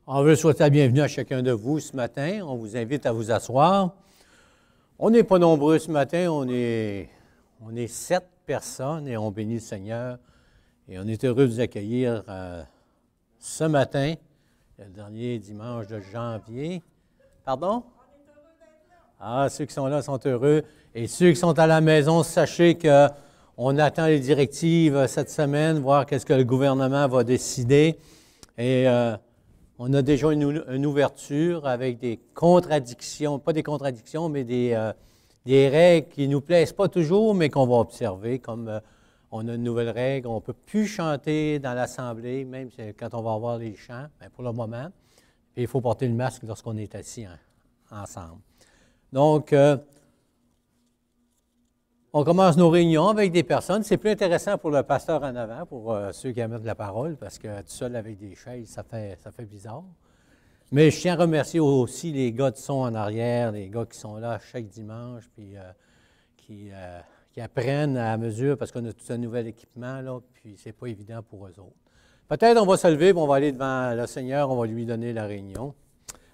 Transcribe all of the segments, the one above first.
On veut souhaiter la bienvenue à chacun de vous ce matin. On vous invite à vous asseoir. On n'est pas nombreux ce matin, on est 7 personnes et on bénit le Seigneur. Et on est heureux de vous accueillir ce matin, le dernier dimanche de janvier. Pardon? Ah, ceux qui sont là sont heureux. Et ceux qui sont à la maison, sachez qu'on attend les directives cette semaine, voir qu'est-ce que le gouvernement va décider. Et on a déjà une ouverture avec des contradictions, pas des contradictions, mais des règles qui ne nous plaisent pas toujours, mais qu'on va observer, comme on a une nouvelle règle, on ne peut plus chanter dans l'Assemblée, même quand on va avoir les chants, bien, pour le moment. Et il faut porter le masque lorsqu'on est assis ensemble. Donc, on commence nos réunions avec des personnes. C'est plus intéressant pour le pasteur en avant, pour ceux qui amènent de la parole, parce que tout seul avec des chaises, ça fait bizarre. Mais je tiens à remercier aussi les gars de son en arrière, les gars qui sont là chaque dimanche, puis qui apprennent à mesure, parce qu'on a tout un nouvel équipement, là, puis c'est pas évident pour eux autres. Peut-être on va se lever, puis on va aller devant le Seigneur, on va lui donner la réunion.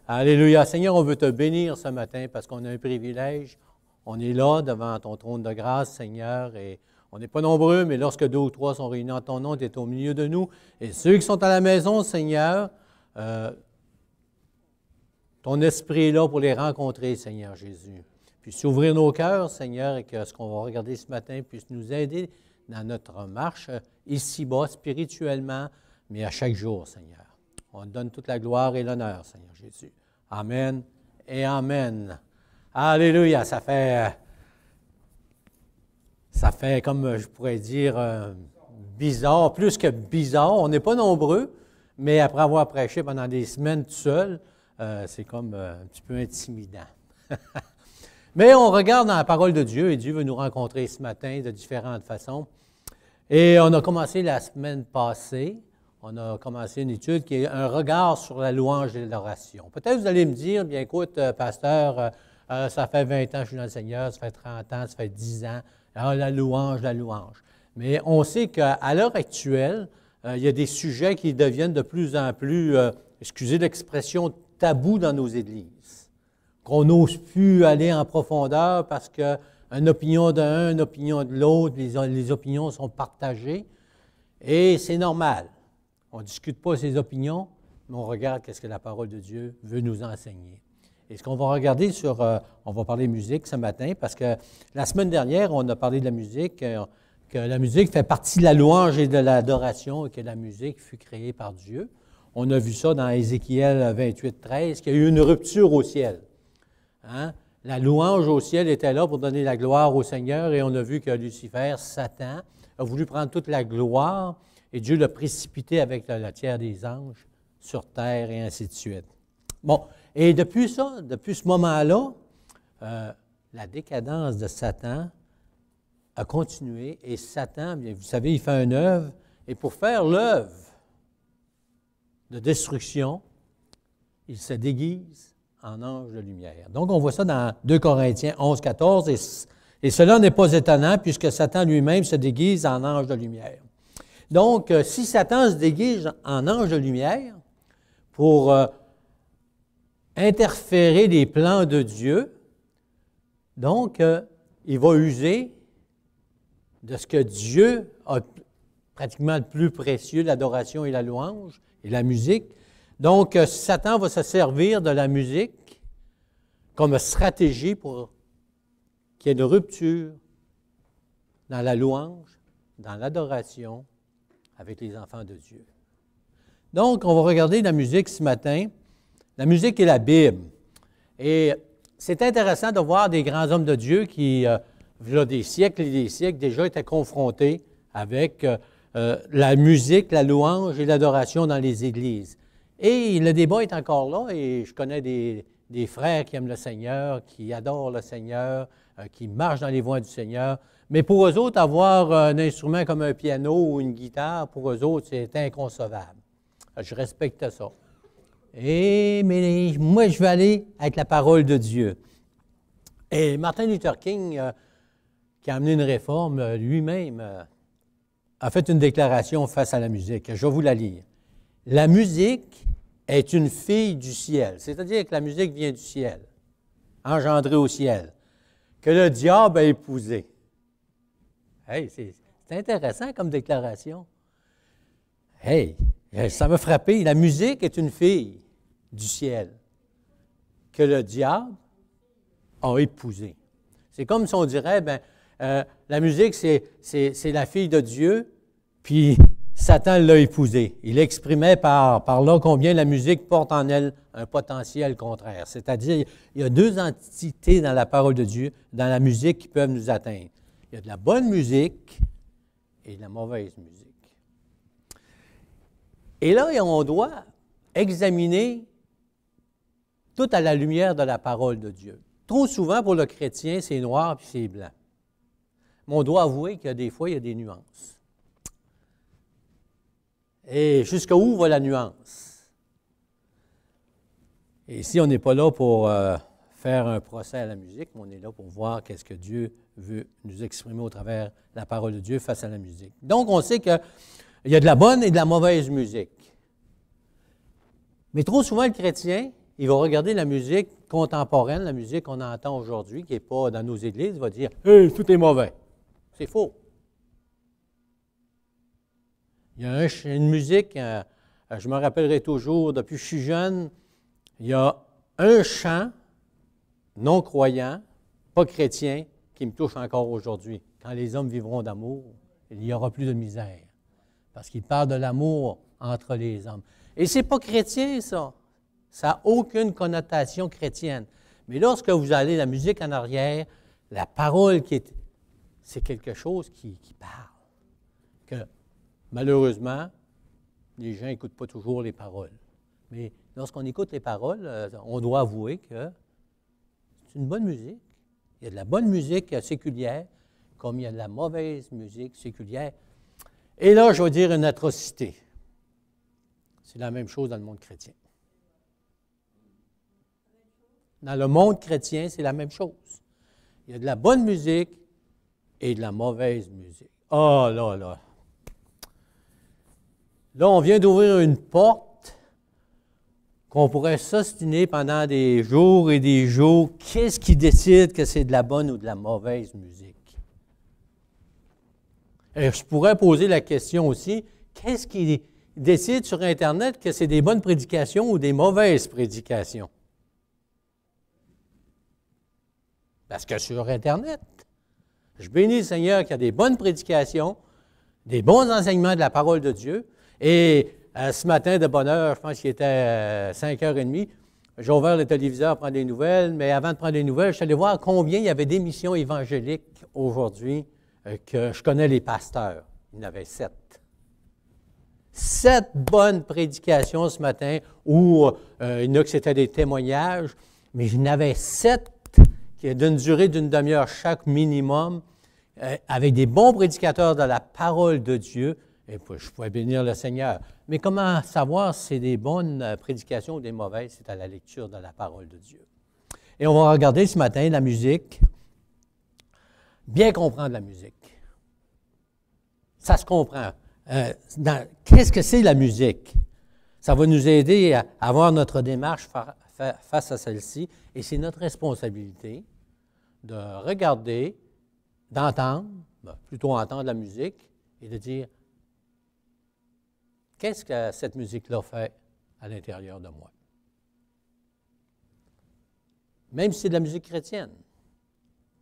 Alléluia. Seigneur, on veut te bénir ce matin parce qu'on a un privilège. On est là devant ton trône de grâce, Seigneur, et on n'est pas nombreux, mais lorsque 2 ou 3 sont réunis en ton nom, tu es au milieu de nous. Et ceux qui sont à la maison, Seigneur, ton esprit est là pour les rencontrer, Seigneur Jésus. Puisse ouvrir nos cœurs, Seigneur, et que ce qu'on va regarder ce matin puisse nous aider dans notre marche ici-bas, spirituellement, mais à chaque jour, Seigneur. On te donne toute la gloire et l'honneur, Seigneur Jésus. Amen et amen. Alléluia, ça fait comme je pourrais dire, bizarre, plus que bizarre. On n'est pas nombreux, mais après avoir prêché pendant des semaines tout seul, c'est comme un petit peu intimidant. Mais on regarde dans la parole de Dieu et Dieu veut nous rencontrer ce matin de différentes façons. Et on a commencé la semaine passée, on a commencé une étude qui est un regard sur la louange et l'adoration. Peut-être vous allez me dire, bien écoute, pasteur, ça fait 20 ans que je suis dans le Seigneur, ça fait 30 ans, ça fait 10 ans. Ah, la louange, la louange. Mais on sait qu'à l'heure actuelle, il y a des sujets qui deviennent de plus en plus, excusez l'expression, tabous dans nos églises. Qu'on n'ose plus aller en profondeur parce qu'une opinion d'un, une opinion de l'autre, les opinions sont partagées. Et c'est normal. On ne discute pas ces opinions, mais on regarde ce que la parole de Dieu veut nous enseigner. Et ce qu'on va regarder on va parler musique ce matin, parce que la semaine dernière, on a parlé de la musique, que la musique fait partie de la louange et de l'adoration, et que la musique fut créée par Dieu. On a vu ça dans Ézéchiel 28, 13, qu'il y a eu une rupture au ciel. Hein? La louange au ciel était là pour donner la gloire au Seigneur, et on a vu que Lucifer, Satan, a voulu prendre toute la gloire, et Dieu l'a précipité avec la tiers des anges sur terre, et ainsi de suite. Bon, et depuis ce moment-là, la décadence de Satan a continué, et Satan, bien, vous savez, il fait une œuvre, et pour faire l'œuvre de destruction, il se déguise en ange de lumière. Donc, on voit ça dans 2 Corinthiens 11, 14, et cela n'est pas étonnant, puisque Satan lui-même se déguise en ange de lumière. Donc, si Satan se déguise en ange de lumière pour interférer les plans de Dieu, donc, il va user de ce que Dieu a pratiquement le plus précieux, l'adoration et la louange et la musique. Donc, Satan va se servir de la musique comme stratégie pour qu'il y ait une rupture dans la louange, dans l'adoration avec les enfants de Dieu. Donc, on va regarder la musique ce matin. La musique et la Bible. Et c'est intéressant de voir des grands hommes de Dieu qui, il y a des siècles et des siècles, déjà étaient confrontés avec la musique, la louange et l'adoration dans les églises. Et le débat est encore là, et je connais des frères qui aiment le Seigneur, qui adorent le Seigneur, qui marchent dans les voies du Seigneur. Mais pour eux autres, avoir un instrument comme un piano ou une guitare, pour eux autres, c'est inconcevable. Je respecte ça. Mais moi, je vais aller avec la parole de Dieu. Et Martin Luther King, qui a amené une réforme, lui-même a fait une déclaration face à la musique. Je vais vous la lire. La musique est une fille du ciel. C'est-à-dire que la musique vient du ciel, engendrée au ciel, que le diable a épousée. Hey, c'est intéressant comme déclaration. Hey, ça m'a frappé. La musique est une fille du ciel que le diable a épousée. C'est comme si on dirait, la musique, c'est la fille de Dieu, puis Satan l'a épousée. Il exprimait par là combien la musique porte en elle un potentiel contraire. C'est-à-dire, il y a deux entités dans la parole de Dieu, dans la musique, qui peuvent nous atteindre. Il y a de la bonne musique et de la mauvaise musique. Et là, on doit examiner tout à la lumière de la parole de Dieu. Trop souvent, pour le chrétien, c'est noir puis c'est blanc. Mais on doit avouer qu'il y a des fois, il y a des nuances. Et jusqu'où va la nuance? Et ici, on n'est pas là pour faire un procès à la musique, mais on est là pour voir qu'est-ce que Dieu veut nous exprimer au travers de la parole de Dieu face à la musique. Donc, on sait qu'il y a de la bonne et de la mauvaise musique. Mais trop souvent, le chrétien, il va regarder la musique contemporaine, la musique qu'on entend aujourd'hui, qui n'est pas dans nos églises, il va dire « Hey, tout est mauvais ». C'est faux. Il y a une musique, je me rappellerai toujours, depuis que je suis jeune, il y a un chant non-croyant, pas chrétien, qui me touche encore aujourd'hui. Quand les hommes vivront d'amour, il n'y aura plus de misère. Parce qu'il parle de l'amour entre les hommes. Et ce n'est pas chrétien, ça. Ça n'a aucune connotation chrétienne. Mais lorsque vous allez la musique en arrière, la parole c'est quelque chose qui parle. Que malheureusement, les gens n'écoutent pas toujours les paroles. Mais lorsqu'on écoute les paroles, on doit avouer que c'est une bonne musique. Il y a de la bonne musique séculière, comme il y a de la mauvaise musique séculière. Et là, je vais dire une atrocité. C'est la même chose dans le monde chrétien. Dans le monde chrétien, c'est la même chose. Il y a de la bonne musique et de la mauvaise musique. Oh là là! Là, on vient d'ouvrir une porte qu'on pourrait s'ostiner pendant des jours et des jours. Qu'est-ce qui décide que c'est de la bonne ou de la mauvaise musique? Et je pourrais poser la question aussi, qu'est-ce qui décide sur Internet que c'est des bonnes prédications ou des mauvaises prédications? Parce que sur Internet, je bénis le Seigneur qu'il y a des bonnes prédications, des bons enseignements de la parole de Dieu. Et ce matin, de bonne heure, je pense qu'il était 5h30, j'ai ouvert le téléviseur pour prendre des nouvelles, mais avant de prendre des nouvelles, je suis allé voir combien il y avait d'émissions évangéliques aujourd'hui que je connais les pasteurs. Il y en avait 7. 7 bonnes prédications ce matin, où il y en a que c'était des témoignages, mais il y en avait 7 qui est d'une durée d'une demi-heure chaque minimum, avec des bons prédicateurs de la parole de Dieu, et puis je pourrais bénir le Seigneur. Mais comment savoir si c'est des bonnes prédications ou des mauvaises? C'est à la lecture de la parole de Dieu. Et on va regarder ce matin la musique, bien comprendre la musique. Ça se comprend. Qu'est-ce que c'est la musique? Ça va nous aider à avoir notre démarche face à celle-ci, et c'est notre responsabilité de regarder, d'entendre, plutôt entendre la musique, et de dire, qu'est-ce que cette musique-là fait à l'intérieur de moi? Même si c'est de la musique chrétienne,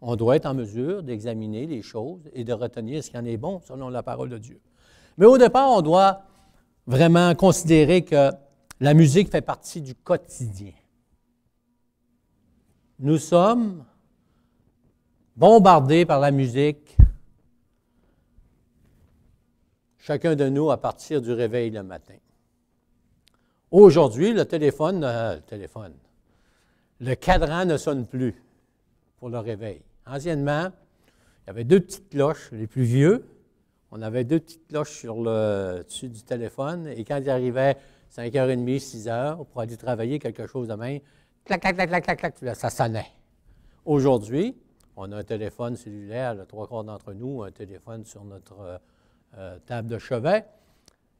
on doit être en mesure d'examiner les choses et de retenir ce qui en est bon selon la parole de Dieu. Mais au départ, on doit vraiment considérer que la musique fait partie du quotidien. Nous sommes bombardés par la musique, chacun de nous à partir du réveil le matin. Aujourd'hui, le cadran ne sonne plus pour le réveil. Anciennement, il y avait 2 petites cloches, les plus vieux. On avait 2 petites cloches sur le dessus du téléphone, et quand il arrivait 5h30, 6h, pour aller travailler quelque chose de même, clac, clac, clac, clac, clac, clac, là, ça sonnait. Aujourd'hui, on a un téléphone cellulaire, 3/4 d'entre nous, un téléphone sur notre table de chevet,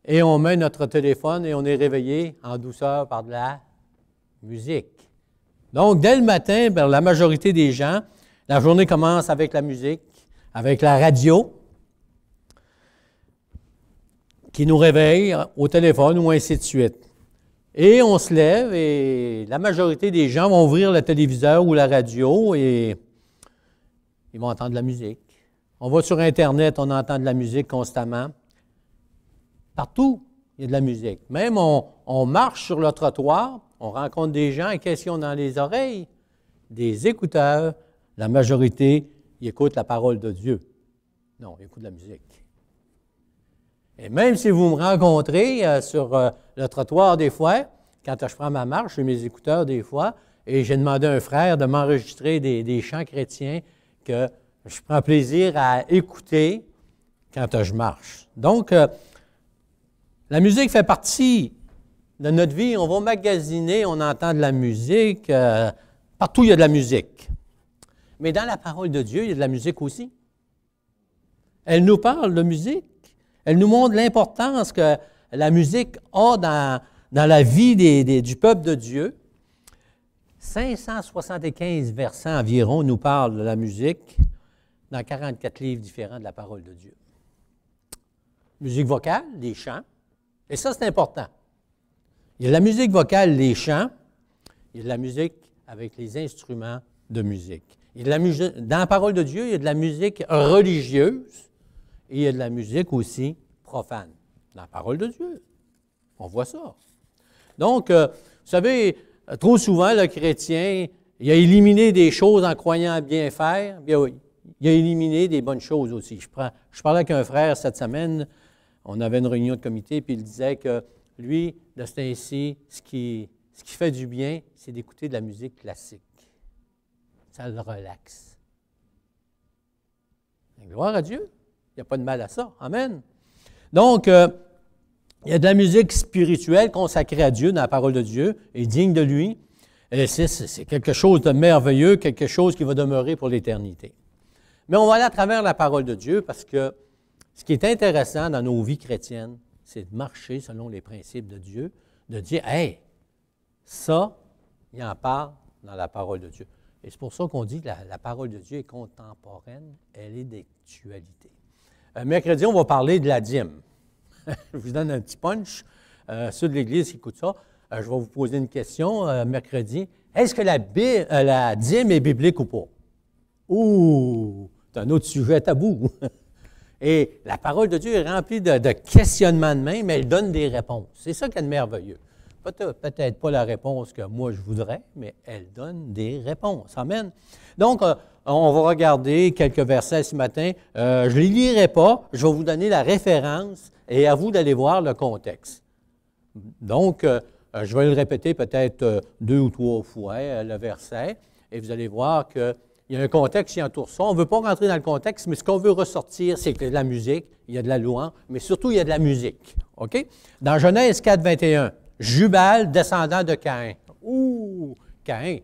et on met notre téléphone et on est réveillé en douceur par de la musique. Donc, dès le matin, la majorité des gens, la journée commence avec la musique, avec la radio, qui nous réveille au téléphone ou ainsi de suite. Et on se lève et la majorité des gens vont ouvrir le téléviseur ou la radio et ils vont entendre de la musique. On va sur Internet, on entend de la musique constamment. Partout, il y a de la musique. Même on marche sur le trottoir, on rencontre des gens, et qu'est-ce qu'ils ont dans les oreilles? Des écouteurs. La majorité, ils écoutent la parole de Dieu. Non, ils écoutent de la musique. Et même si vous me rencontrez sur le trottoir des fois, quand je prends ma marche, j'ai mes écouteurs des fois, et j'ai demandé à un frère de m'enregistrer des chants chrétiens que je prends plaisir à écouter quand je marche. Donc, la musique fait partie de notre vie. On va magasiner, on entend de la musique. Partout, il y a de la musique. Mais dans la parole de Dieu, il y a de la musique aussi. Elle nous parle de musique. Elle nous montre l'importance que la musique a dans la vie du peuple de Dieu. 575 versets environ nous parlent de la musique dans 44 livres différents de la parole de Dieu. Musique vocale, les chants. Et ça, c'est important. Il y a de la musique vocale, les chants. Il y a de la musique avec les instruments de musique. Il y a de la musique, dans la parole de Dieu, il y a de la musique religieuse. Et il y a de la musique aussi profane, dans la parole de Dieu. On voit ça. Donc, vous savez, trop souvent, le chrétien, il a éliminé des choses en croyant bien faire, bien oui, il a éliminé des bonnes choses aussi. Je parlais avec un frère cette semaine, on avait une réunion de comité, puis il disait que lui, de ce temps-ci, ce qui fait du bien, c'est d'écouter de la musique classique. Ça le relaxe. Gloire à Dieu. Il n'y a pas de mal à ça. Amen. Donc, il y a de la musique spirituelle consacrée à Dieu dans la parole de Dieu et digne de lui. Et c'est quelque chose de merveilleux, quelque chose qui va demeurer pour l'éternité. Mais on va aller à travers la parole de Dieu parce que ce qui est intéressant dans nos vies chrétiennes, c'est de marcher selon les principes de Dieu, de dire, « Hey, ça, il en parle dans la parole de Dieu. » Et c'est pour ça qu'on dit que la parole de Dieu est contemporaine, elle est d'actualité. Mercredi, on va parler de la dîme. Je vous donne un petit punch. Ceux de l'Église qui écoutent ça, je vais vous poser une question mercredi. Est-ce que la dîme est biblique ou pas? Ouh, c'est un autre sujet tabou. Et la parole de Dieu est remplie de questionnements de même, mais elle donne des réponses. C'est ça qui est merveilleux. Peut-être pas la réponse que moi je voudrais, mais elle donne des réponses. Amen. Donc, on va regarder quelques versets ce matin. Je ne les lirai pas, je vais vous donner la référence et à vous d'aller voir le contexte. Donc, je vais le répéter peut-être 2 ou 3 fois, le verset, et vous allez voir qu'il y a un contexte qui entoure ça. On ne veut pas rentrer dans le contexte, mais ce qu'on veut ressortir, c'est que de la musique, il y a de la louange, mais surtout, il y a de la musique. OK? Dans Genèse 4, 21, Jubal, descendant de Caïn. Ouh, Caïn.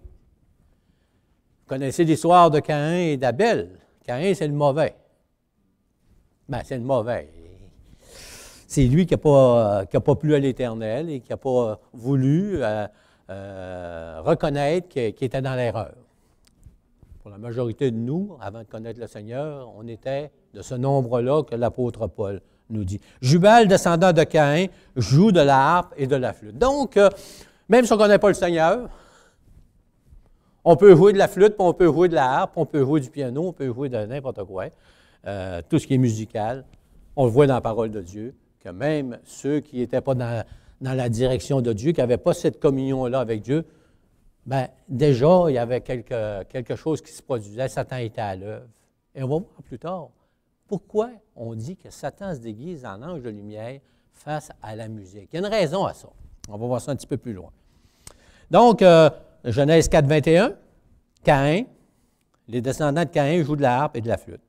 Vous connaissez l'histoire de Caïn et d'Abel. Caïn, c'est le mauvais. Ben, c'est le mauvais. C'est lui qui n'a pas plu à l'Éternel et qui n'a pas voulu reconnaître qu'il était dans l'erreur. Pour la majorité de nous, avant de connaître le Seigneur, on était de ce nombre-là que l'apôtre Paul nous dit. Jubal, descendant de Caïn, joue de la harpe et de la flûte. Donc, même si on ne connaît pas le Seigneur, on peut jouer de la flûte, puis on peut jouer de la harpe, on peut jouer du piano, on peut jouer de n'importe quoi. Tout ce qui est musical, on le voit dans la parole de Dieu, que même ceux qui n'étaient pas dans la direction de Dieu, qui n'avaient pas cette communion-là avec Dieu, bien, déjà, il y avait quelque chose qui se produisait, Satan était à l'œuvre. Et on va voir plus tard pourquoi on dit que Satan se déguise en ange de lumière face à la musique. Il y a une raison à ça. On va voir ça un petit peu plus loin. Donc, Genèse 4, 21, Caïn, les descendants de Caïn jouent de la harpe et de la flûte.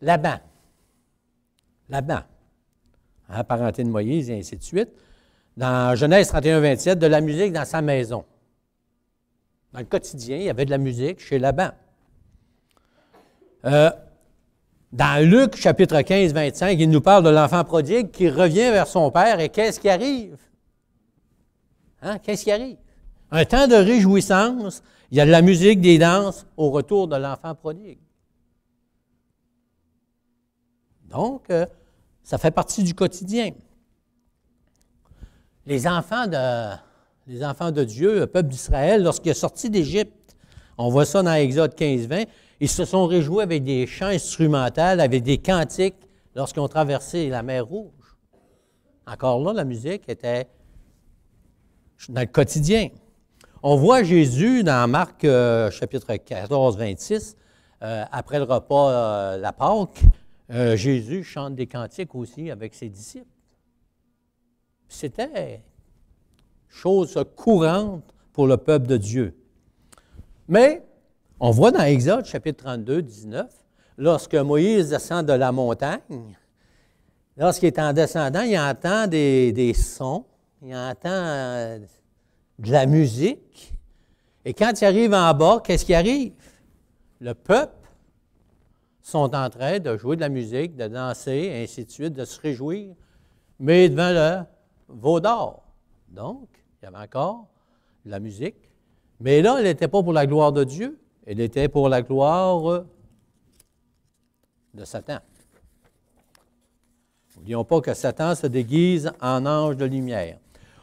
Laban, parenté de Moïse, et ainsi de suite. Dans Genèse 31, 27, de la musique dans sa maison. Dans le quotidien, il y avait de la musique chez Laban. Dans Luc, chapitre 15, 25, il nous parle de l'enfant prodigue qui revient vers son père et qu'est-ce qui arrive? Hein? Qu'est-ce qui arrive? Un temps de réjouissance, il y a de la musique, des danses au retour de l'enfant prodigue. Donc, ça fait partie du quotidien. Les enfants de Dieu, le peuple d'Israël, lorsqu'il est sorti d'Égypte, on voit ça dans Exode 15, 20, ils se sont réjouis avec des chants instrumentaux, avec des cantiques, lorsqu'ils ont traversé la mer Rouge. Encore là, la musique était dans le quotidien. On voit Jésus dans Marc chapitre 14, 26, après le repas, la Pâque, Jésus chante des cantiques aussi avec ses disciples. C'était chose courante pour le peuple de Dieu. Mais, on voit dans Exode, chapitre 32, 19, lorsque Moïse descend de la montagne, lorsqu'il est en descendant, il entend des sons, il entend de la musique, et quand il arrive en bas, qu'est-ce qui arrive? Le peuple sont en train de jouer de la musique, de danser, et ainsi de suite, de se réjouir, mais devant le veau d'or. Donc, il y avait encore de la musique, mais là, elle n'était pas pour la gloire de Dieu, elle était pour la gloire de Satan. N'oublions pas que Satan se déguise en ange de lumière.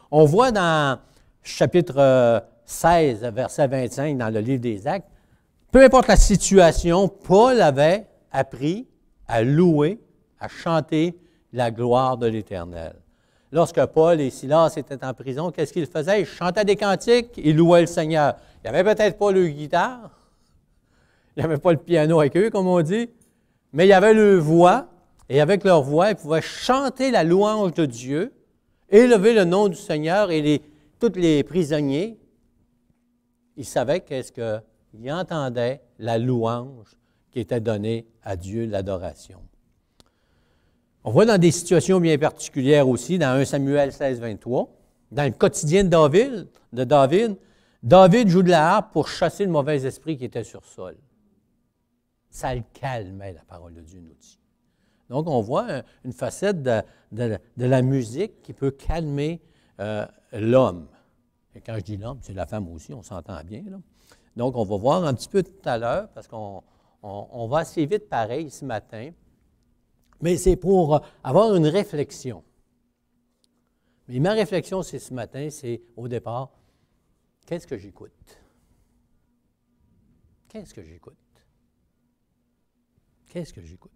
On voit dans chapitre 16, verset 25, dans le livre des Actes, peu importe la situation, Paul avait appris à louer, à chanter la gloire de l'Éternel. Lorsque Paul et Silas étaient en prison, qu'est-ce qu'ils faisaient? Ils chantaient des cantiques, ils louaient le Seigneur. Il n'y avait peut-être pas le guitare, il n'y avait pas le piano avec eux, comme on dit, mais il y avait leur voix, et avec leur voix, ils pouvaient chanter la louange de Dieu, élever le nom du Seigneur, et tous les prisonniers, ils savaient qu'est-ce qu'ils entendaient, la louange qui était donnée à Dieu, l'adoration. On voit dans des situations bien particulières aussi, dans 1 Samuel 16, 23, dans le quotidien de David, David joue de la harpe pour chasser le mauvais esprit qui était sur Saul. Ça le calmait, la parole de Dieu nous dit. Donc, on voit une facette de la musique qui peut calmer l'homme. Et quand je dis l'homme, c'est la femme aussi, on s'entend bien, là. Donc, on va voir un petit peu tout à l'heure, parce qu'on va assez vite pareil ce matin, mais c'est pour avoir une réflexion. Mais ma réflexion, c'est ce matin, c'est au départ, qu'est-ce que j'écoute? Qu'est-ce que j'écoute? Qu'est-ce que j'écoute?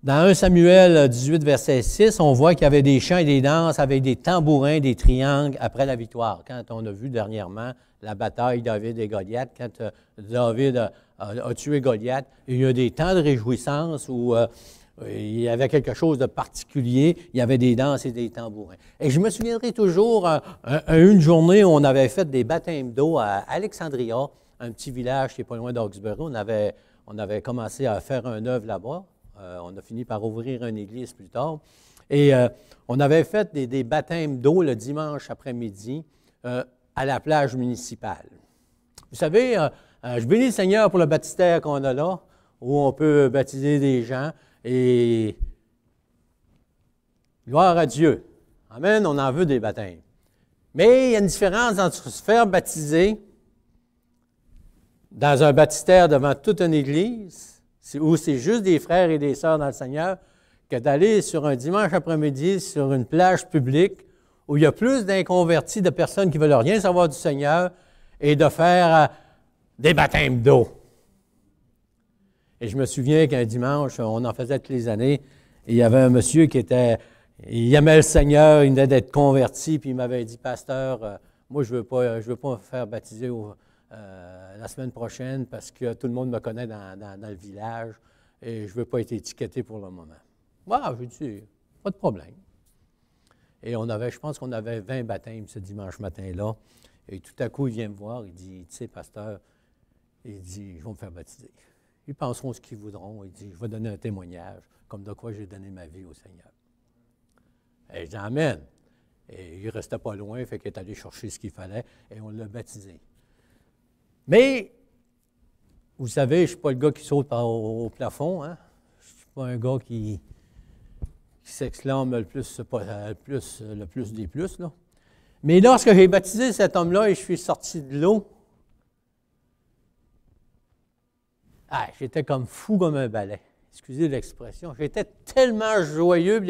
Dans 1 Samuel 18, verset 6, on voit qu'il y avait des chants et des danses avec des tambourins, des triangles après la victoire. Quand on a vu dernièrement la bataille David et Goliath, quand David a tué Goliath, il y a des temps de réjouissance où il y avait quelque chose de particulier, il y avait des danses et des tambourins. Et je me souviendrai toujours, une journée où on avait fait des baptêmes d'eau à Alexandria, un petit village qui n'est pas loin d'Hawkesbury. On avait commencé à faire un œuvre là-bas. On a fini par ouvrir une église plus tard. Et on avait fait des baptêmes d'eau le dimanche après-midi à la plage municipale. Vous savez, je bénis le Seigneur pour le baptistère qu'on a là, où on peut baptiser des gens. Et gloire à Dieu. Amen, on en veut des baptêmes. Mais il y a une différence entre se faire baptiser dans un baptistère devant toute une église, où c'est juste des frères et des sœurs dans le Seigneur, que d'aller sur un dimanche après-midi sur une plage publique où il y a plus d'inconvertis, de personnes qui ne veulent rien savoir du Seigneur, et de faire des baptêmes d'eau. Et je me souviens qu'un dimanche, on en faisait toutes les années, et il y avait un monsieur il aimait le Seigneur, il venait d'être converti, puis il m'avait dit, « Pasteur, moi je veux pas me faire baptiser la semaine prochaine parce que tout le monde me connaît dans le village et je ne veux pas être étiqueté pour le moment. » Wow, j'ai dit, pas de problème. Et je pense qu'on avait 20 baptêmes ce dimanche matin-là. Et tout à coup, il vient me voir, il dit, « Tu sais, pasteur, il dit, je vais me faire baptiser. Ils penseront ce qu'ils voudront. Il dit, je vais donner un témoignage, comme de quoi j'ai donné ma vie au Seigneur. » Et je dis, « Amen. » Et il ne restait pas loin, fait qu'il est allé chercher ce qu'il fallait et on l'a baptisé. Mais Vous savez, je ne suis pas le gars qui saute au plafond. Hein? Je ne suis pas un gars qui s'exclame le plus des plus. Là. Mais lorsque j'ai baptisé cet homme-là et je suis sorti de l'eau, j'étais comme fou comme un balai. Excusez l'expression. J'étais tellement joyeux.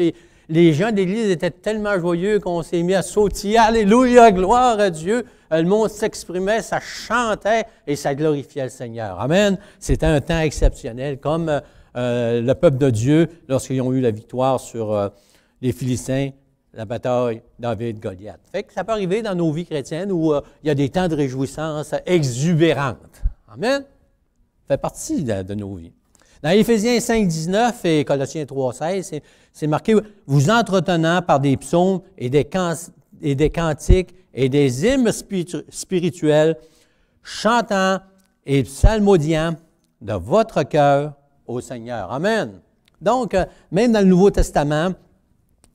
Les gens de l'Église étaient tellement joyeux qu'on s'est mis à sautiller. Alléluia, gloire à Dieu. Le monde s'exprimait, ça chantait et ça glorifiait le Seigneur. Amen. C'était un temps exceptionnel, comme le peuple de Dieu, lorsqu'ils ont eu la victoire sur les Philistins, la bataille David-Goliath. Fait que ça peut arriver dans nos vies chrétiennes où il y a des temps de réjouissance exubérantes. Amen. Ça fait partie de nos vies. Dans Éphésiens 5, 19 et Colossiens 3, 16, c'est marqué « Vous entretenant par des psaumes et des cantiques et des hymnes spirituels, chantant et psalmodiant de votre cœur au Seigneur. » Amen. Donc, même dans le Nouveau Testament,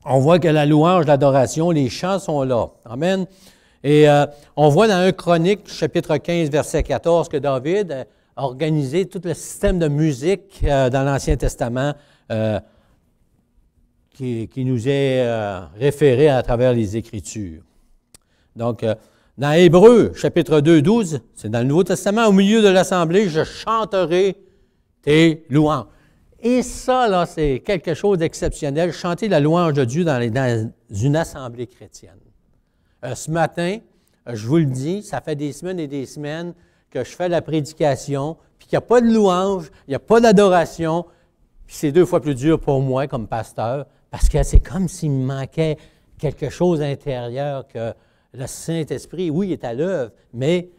on voit que la louange, l'adoration, les chants sont là. Amen. Et on voit dans 1 Chronique, chapitre 15, verset 14, que David a organisé tout le système de musique dans l'Ancien Testament qui nous est référé à travers les Écritures. Donc, dans Hébreux, chapitre 2, 12, c'est dans le Nouveau Testament, au milieu de l'assemblée, je chanterai tes louanges. Et ça, là, c'est quelque chose d'exceptionnel, chanter la louange de Dieu dans une assemblée chrétienne. Ce matin, je vous le dis, ça fait des semaines et des semaines que je fais la prédication, puis qu'il n'y a pas de louange, il n'y a pas d'adoration, puis c'est 2 fois plus dur pour moi comme pasteur, parce que c'est comme s'il me manquait quelque chose à l'intérieur, que le Saint-Esprit, oui, est à l'œuvre, mais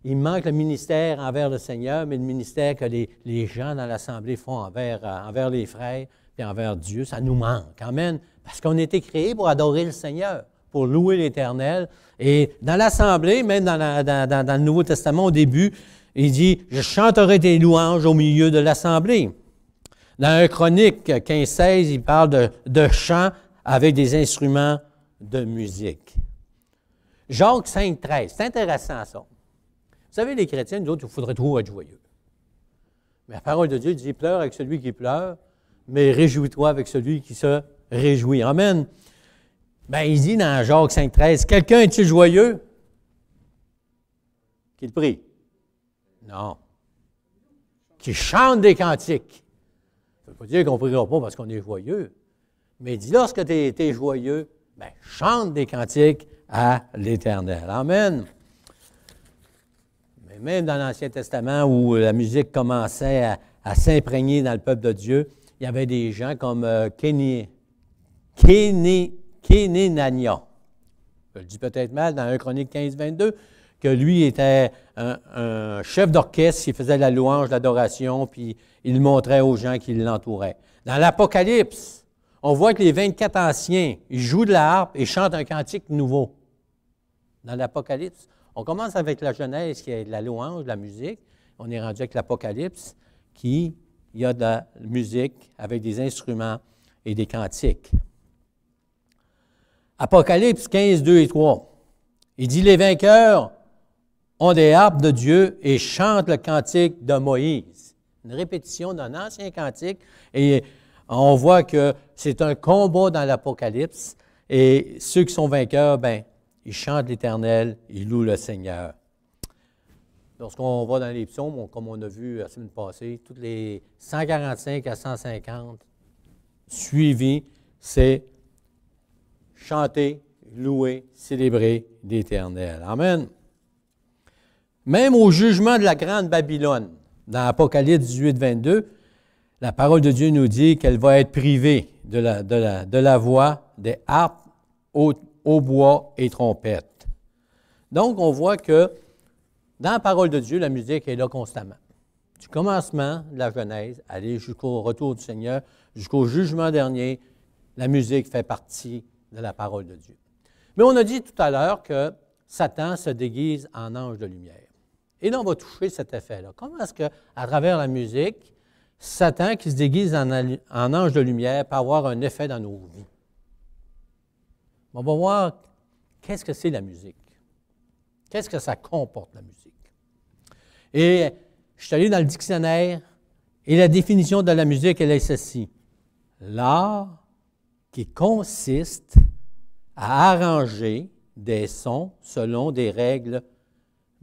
il manque le ministère envers le Seigneur, mais le ministère que les gens dans l'Assemblée font envers les frères et envers Dieu, ça nous manque. Amen. Parce qu'on a été créés pour adorer le Seigneur, pour louer l'Éternel. Et dans l'Assemblée, même dans le Nouveau Testament, au début, il dit « Je chanterai tes louanges au milieu de l'Assemblée ». Dans 1 Chronique 15-16, il parle de chants avec des instruments de musique. Jacques 5-13, c'est intéressant ça. Vous savez, les chrétiens, nous autres, il faudrait toujours être joyeux. Mais la parole de Dieu dit, pleure avec celui qui pleure, mais réjouis-toi avec celui qui se réjouit. Amen. Bien, il dit dans Jacques 5,13, quelqu'un est-il joyeux? Qu'il prie. Non. Qui chante des cantiques. Ça ne veut pas dire qu'on ne priera pas parce qu'on est joyeux. Mais il dit, lorsque tu es joyeux, bien, chante des cantiques à l'Éternel. Amen. Même dans l'Ancien Testament, où la musique commençait à s'imprégner dans le peuple de Dieu, il y avait des gens comme Kénénania. Je le dis peut-être mal, dans 1 Chronique 15, 22, que lui était un chef d'orchestre qui faisait la louange, l'adoration, puis il montrait aux gens qui l'entouraient. Dans l'Apocalypse, on voit que les 24 anciens, ils jouent de la harpe et chantent un cantique nouveau. Dans l'Apocalypse, on commence avec la Genèse, qui est de la louange, de la musique. On est rendu avec l'Apocalypse, il y a de la musique avec des instruments et des cantiques. Apocalypse 15, 2 et 3. Il dit, les vainqueurs ont des harpes de Dieu et chantent le cantique de Moïse. Une répétition d'un ancien cantique. Et on voit que c'est un combat dans l'Apocalypse. Et ceux qui sont vainqueurs, bien, ils chantent l'Éternel, ils louent le Seigneur. Lorsqu'on va dans les psaumes, comme on a vu la semaine passée, tous les 145 à 150 suivis, c'est chanter, louer, célébrer l'Éternel. Amen. Même au jugement de la grande Babylone, dans Apocalypse 18, 22, la parole de Dieu nous dit qu'elle va être privée de la voix des harpes, hautbois et trompettes. Donc, on voit que dans la parole de Dieu, la musique est là constamment. Du commencement de la Genèse, aller jusqu'au retour du Seigneur, jusqu'au jugement dernier, la musique fait partie de la parole de Dieu. Mais on a dit tout à l'heure que Satan se déguise en ange de lumière. Et là, on va toucher cet effet-là. Comment est-ce qu'à travers la musique, Satan qui se déguise en ange de lumière peut avoir un effet dans nos vies? On va voir qu'est-ce que c'est la musique. Qu'est-ce que ça comporte, la musique? Et Je suis allé dans le dictionnaire et la définition de la musique, elle est celle-ci. L'art qui consiste à arranger des sons selon des règles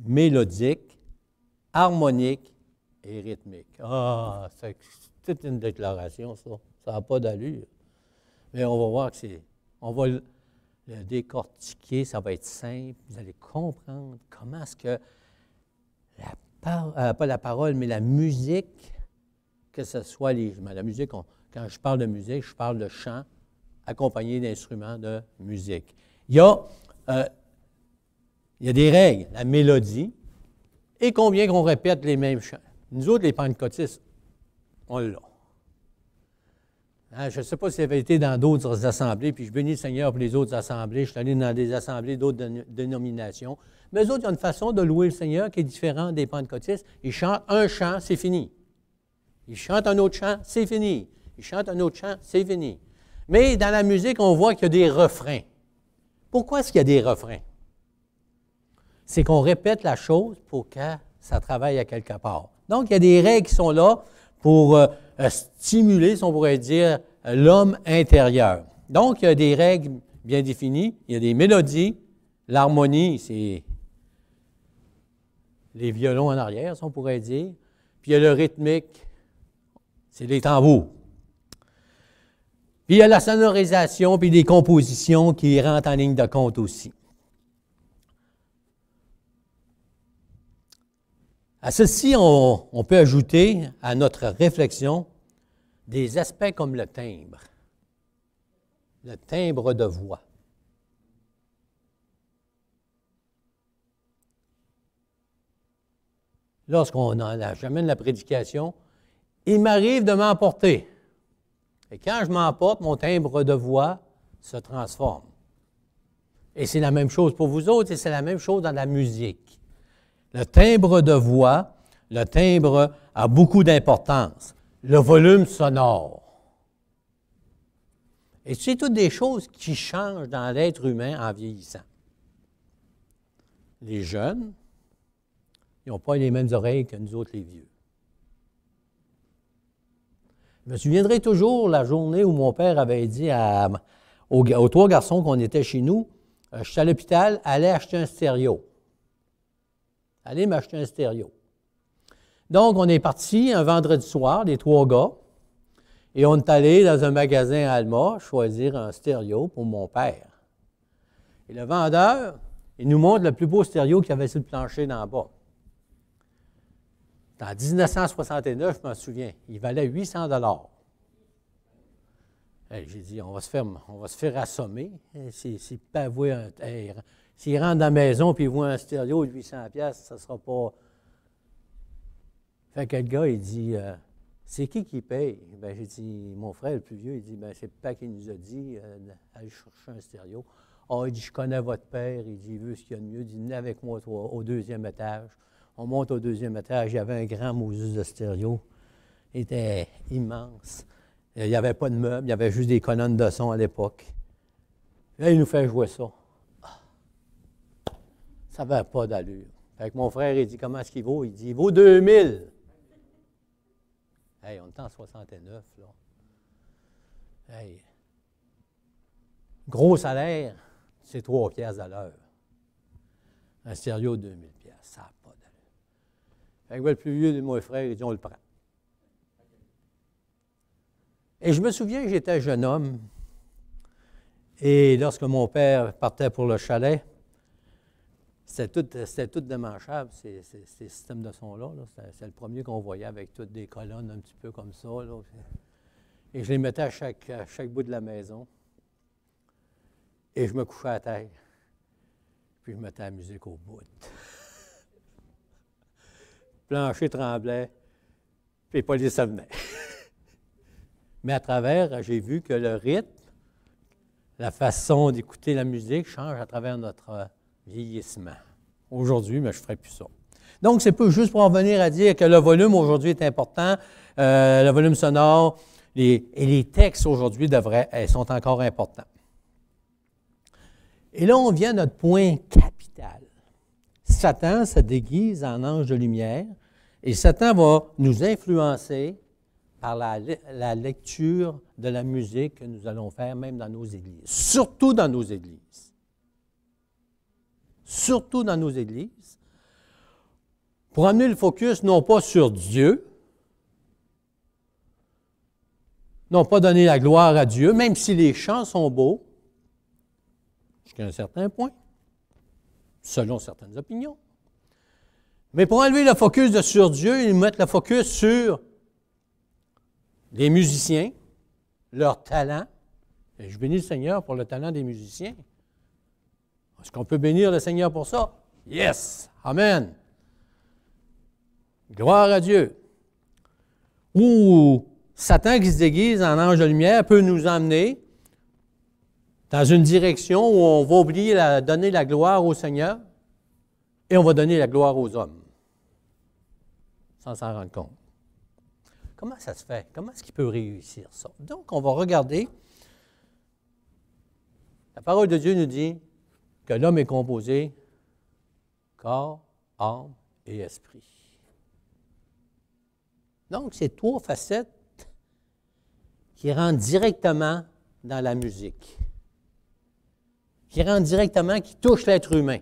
mélodiques, harmoniques et rythmiques. Ah, c'est toute une déclaration, ça. Ça n'a pas d'allure. Mais on va voir que on va le décortiquer, ça va être simple. Vous allez comprendre comment est-ce que pas la parole, mais la musique, que ce soit la musique, quand je parle de musique, je parle de chant accompagné d'instruments de musique. Il y a des règles, la mélodie, et combien qu'on répète les mêmes chants. Nous autres, les pentecôtistes, on l'a. Hein, je ne sais pas si vous avez été dans d'autres assemblées, puis je bénis le Seigneur pour les autres assemblées. Je suis allé dans des assemblées d'autres dénominations. Mais eux autres, ils ont une façon de louer le Seigneur qui est différente des pentecôtistes. Ils chantent un chant, c'est fini. Ils chantent un autre chant, c'est fini. Ils chantent un autre chant, c'est fini. Mais dans la musique, on voit qu'il y a des refrains. Pourquoi est-ce qu'il y a des refrains? C'est qu'on répète la chose pour que ça travaille à quelque part. Donc, il y a des règles qui sont là pour stimuler, si on pourrait dire, l'homme intérieur. Donc, il y a des règles bien définies, il y a des mélodies, l'harmonie, c'est les violons en arrière, si on pourrait dire, puis il y a le rythmique, c'est les tambours. Puis il y a la sonorisation, puis des compositions qui rentrent en ligne de compte aussi. À ceci, on peut ajouter à notre réflexion des aspects comme le timbre de voix. J'amène la prédication, il m'arrive de m'emporter. Et quand je m'emporte, mon timbre de voix se transforme. Et c'est la même chose pour vous autres, et c'est la même chose dans la musique. Le timbre de voix, le timbre a beaucoup d'importance. Le volume sonore. Et c'est toutes des choses qui changent dans l'être humain en vieillissant. Les jeunes, ils n'ont pas les mêmes oreilles que nous autres, les vieux. Je me souviendrai toujours la journée où mon père avait dit aux trois garçons qu'on était chez nous, je suis à l'hôpital, allez acheter un stéréo. Allez m'acheter un stéréo. Donc, on est parti un vendredi soir, les trois gars, et on est allé dans un magasin à Alma choisir un stéréo pour mon père. Et le vendeur, il nous montre le plus beau stéréo qu'il y avait sur le plancher d'en bas. En 1969, je m'en souviens, il valait 800 $. J'ai dit, on va se faire assommer. S'il rentre dans la maison et il voit un stéréo de 800 $, ça ne sera pas... Fait que le gars, il dit, c'est qui paye? Ben, j'ai dit, mon frère le plus vieux, il dit, ben, c'est Papa qui nous a dit, allez chercher un stéréo. Ah, il dit, je connais votre père, il dit, il veut ce qu'il y a de mieux, il dit, venez avec moi au deuxième étage. On monte au deuxième étage, il y avait un grand Moses de stéréo. Il était immense. Il n'y avait pas de meubles, il y avait juste des colonnes de son à l'époque. Là, il nous fait jouer ça. Ça n'avait pas d'allure. Fait que mon frère, il dit, comment est-ce qu'il vaut? Il dit, il vaut 2000. Hey, on est en 69, là. Hey. Gros salaire, c'est 3 piastres à l'heure. Un stéréo de 2000 piastres, ça n'a pas d'allure. Fait que le plus vieux de mon frère, il dit, on le prend. Et je me souviens que j'étais jeune homme, et lorsque mon père partait pour le chalet, c'était tout démanchable, ces systèmes de son-là. C'est le premier qu'on voyait avec toutes des colonnes un petit peu comme ça. Là. Et je les mettais à chaque bout de la maison. Et je me couchais à terre. Puis je mettais la musique au bout. Le plancher tremblait, puis les polices venaient. Mais à travers, j'ai vu que le rythme, la façon d'écouter la musique change à travers notre vieillissement. Aujourd'hui, mais je ne ferai plus ça. Donc, c'est pas juste pour en venir à dire que le volume aujourd'hui est important, le volume sonore, et les textes aujourd'hui sont encore importants. Et là, on vient à notre point capital. Satan se déguise en ange de lumière Et Satan va nous influencer par la lecture de la musique que nous allons faire, même dans nos églises. Surtout dans nos églises. Surtout dans nos églises. Pour amener le focus non pas sur Dieu, non pas donner la gloire à Dieu, même si les chants sont beaux, jusqu'à un certain point, selon certaines opinions. Mais pour enlever le focus sur Dieu, ils mettent le focus sur les musiciens, leur talent. Et je bénis le Seigneur pour le talent des musiciens. Est-ce qu'on peut bénir le Seigneur pour ça? Yes! Amen! Gloire à Dieu! Ou Satan qui se déguise en ange de lumière peut nous emmener dans une direction où on va oublier de donner la gloire au Seigneur et on va donner la gloire aux hommes, sans s'en rendre compte. Comment ça se fait? Comment est-ce qu'il peut réussir ça? Donc, on va regarder. La parole de Dieu nous dit que l'homme est composé corps, âme et esprit. Donc, c'est trois facettes qui rentrent directement dans la musique, qui rentrent directement, qui touchent l'être humain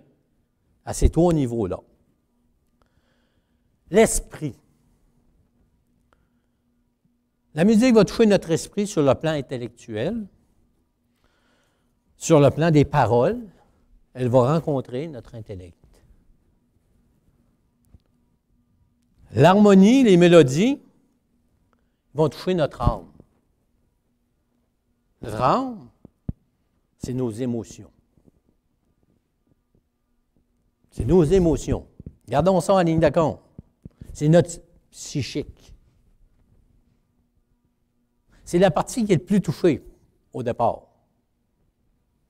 à ces trois niveaux-là. L'esprit. La musique va toucher notre esprit sur le plan intellectuel, sur le plan des paroles. Elle va rencontrer notre intellect. L'harmonie, les mélodies vont toucher notre âme. Notre âme, c'est nos émotions. C'est nos émotions. Gardons ça en ligne de compte. C'est notre psychique. C'est la partie qui est le plus touchée au départ.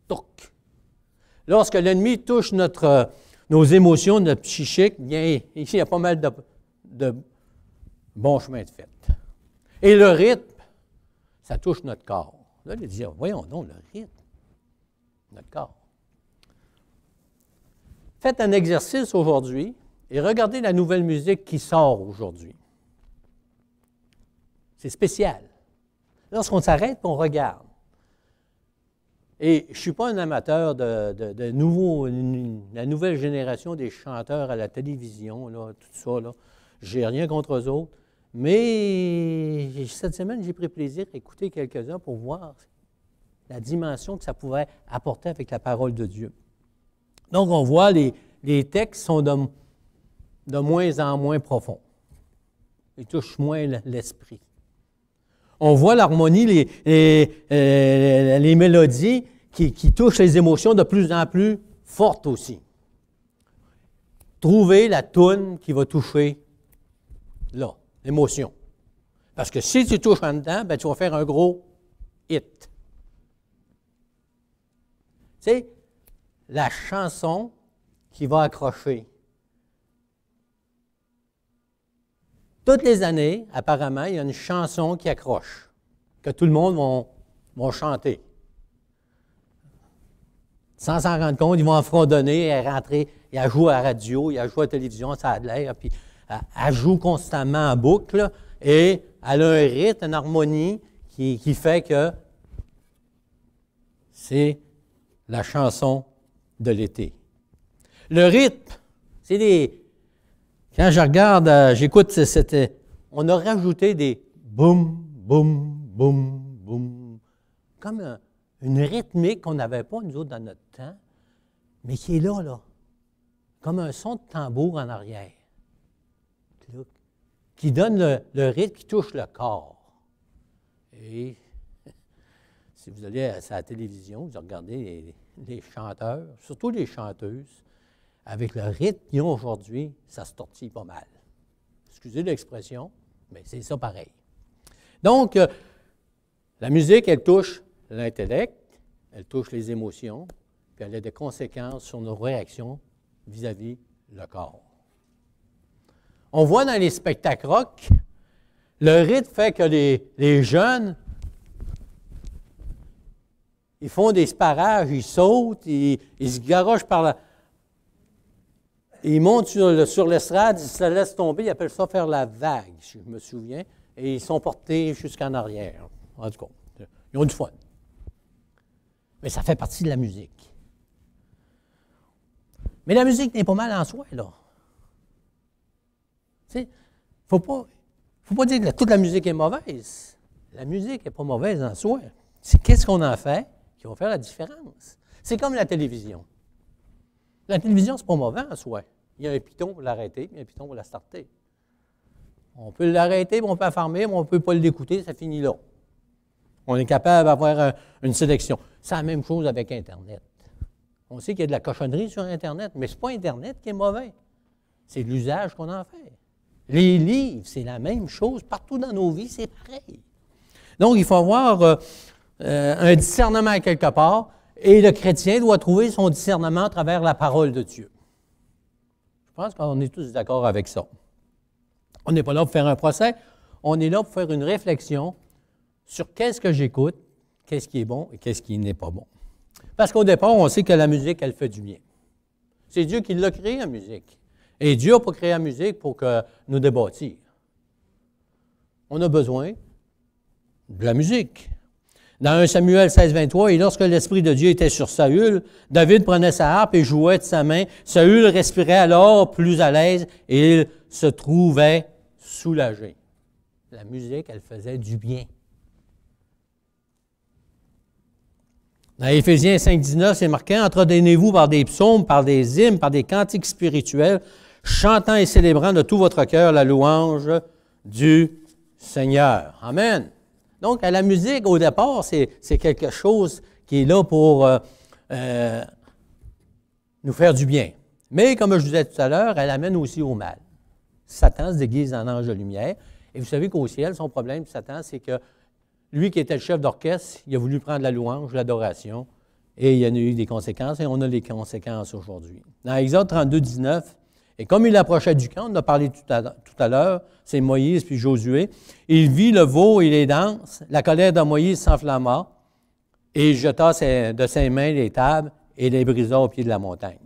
Toc. Lorsque l'ennemi touche nos émotions, notre psychique, bien, ici, il y a pas mal de bons chemins de fait. Et le rythme, ça touche notre corps. Là, il dit, voyons donc, le rythme, notre corps. Faites un exercice aujourd'hui et regardez la nouvelle musique qui sort aujourd'hui. C'est spécial. Lorsqu'on s'arrête et on regarde. Et je ne suis pas un amateur de la nouvelle génération des chanteurs à la télévision, là, tout ça. Là. Je n'ai rien contre eux autres. Mais cette semaine, j'ai pris plaisir à écouter quelques-uns pour voir la dimension que ça pouvait apporter avec la parole de Dieu. Donc, on voit les textes sont de moins en moins profonds. Ils touchent moins l'esprit. On voit l'harmonie, les mélodies qui touchent les émotions de plus en plus fortes aussi. Trouver la toune qui va toucher là, l'émotion. Parce que si tu touches en dedans, ben, tu vas faire un gros hit. Tu sais, la chanson qui va accrocher. Toutes les années, apparemment, il y a une chanson qui accroche, que tout le monde va chanter. Sans s'en rendre compte, ils vont en fredonner, et rentrer, et elle joue à la radio, elle joue à la télévision, ça a de l'air, puis elle joue constamment en boucle, et elle a un rythme, une harmonie qui fait que c'est la chanson de l'été. Le rythme, c'est des... Quand je regarde, j'écoute, on a rajouté des boum, boum, boum, boum, comme une rythmique qu'on n'avait pas, nous autres, dans notre temps, mais qui est là, comme un son de tambour en arrière, qui donne le rythme, qui touche le corps. Et si vous allez à la télévision, vous regardez les chanteurs, surtout les chanteuses, avec le rythme qu'ils ont aujourd'hui, ça se tortille pas mal. Excusez l'expression, mais c'est ça pareil. Donc, la musique, elle touche l'intellect, elle touche les émotions, puis elle a des conséquences sur nos réactions vis-à-vis le corps. On voit dans les spectacles rock, le rythme fait que les jeunes, ils font des sparages, ils sautent, ils se garochent par la... Ils montent sur l'estrade, ils se laissent tomber, ils appellent ça faire la vague, si je me souviens, et ils sont portés jusqu'en arrière. En tout cas, ils ont du fun. Mais ça fait partie de la musique. Mais la musique n'est pas mal en soi, là. Tu sais, il ne faut pas dire que toute la musique est mauvaise. La musique n'est pas mauvaise en soi. C'est qu'est-ce qu'on en fait qui va faire la différence. C'est comme la télévision. La télévision, ce n'est pas mauvais en soi. Il y a un piton pour l'arrêter, il y a un piton pour la starter. On peut l'arrêter, on peut la fermer, mais on ne peut pas l'écouter, ça finit là. On est capable d'avoir une sélection. C'est la même chose avec Internet. On sait qu'il y a de la cochonnerie sur Internet, mais ce n'est pas Internet qui est mauvais. C'est l'usage qu'on en fait. Les livres, c'est la même chose. Partout dans nos vies, c'est pareil. Donc, il faut avoir un discernement quelque part, et le chrétien doit trouver son discernement à travers la parole de Dieu. Je pense qu'on est tous d'accord avec ça. On n'est pas là pour faire un procès, on est là pour faire une réflexion sur qu'est-ce que j'écoute, qu'est-ce qui est bon et qu'est-ce qui n'est pas bon. Parce qu'au départ, on sait que la musique, elle fait du bien. C'est Dieu qui l'a créé, la musique. Et Dieu n'a pas créé la musique pour que nous débâtir. On a besoin de la musique. Dans 1 Samuel 16, 23, « Et lorsque l'Esprit de Dieu était sur Saül, David prenait sa harpe et jouait de sa main. Saül respirait alors plus à l'aise et il se trouvait soulagé. » La musique, elle faisait du bien. Dans Éphésiens 5, 19, c'est marqué « Entretenez-vous par des psaumes, par des hymnes, par des cantiques spirituels, chantant et célébrant de tout votre cœur la louange du Seigneur. » Amen. Donc, à la musique, au départ, c'est quelque chose qui est là pour nous faire du bien. Mais, comme je vous disais tout à l'heure, elle amène aussi au mal. Satan se déguise en ange de lumière. Et vous savez qu'au ciel, son problème, Satan, c'est que lui qui était le chef d'orchestre, il a voulu prendre la louange, l'adoration, et il y en a eu des conséquences, et on a les conséquences aujourd'hui. Dans Exode 32, 19, et comme il approchait du camp, on en a parlé tout à l'heure, c'est Moïse puis Josué, il vit le veau et les danses, la colère de Moïse s'enflamma, et il jeta de ses mains les tables et les brisa au pied de la montagne.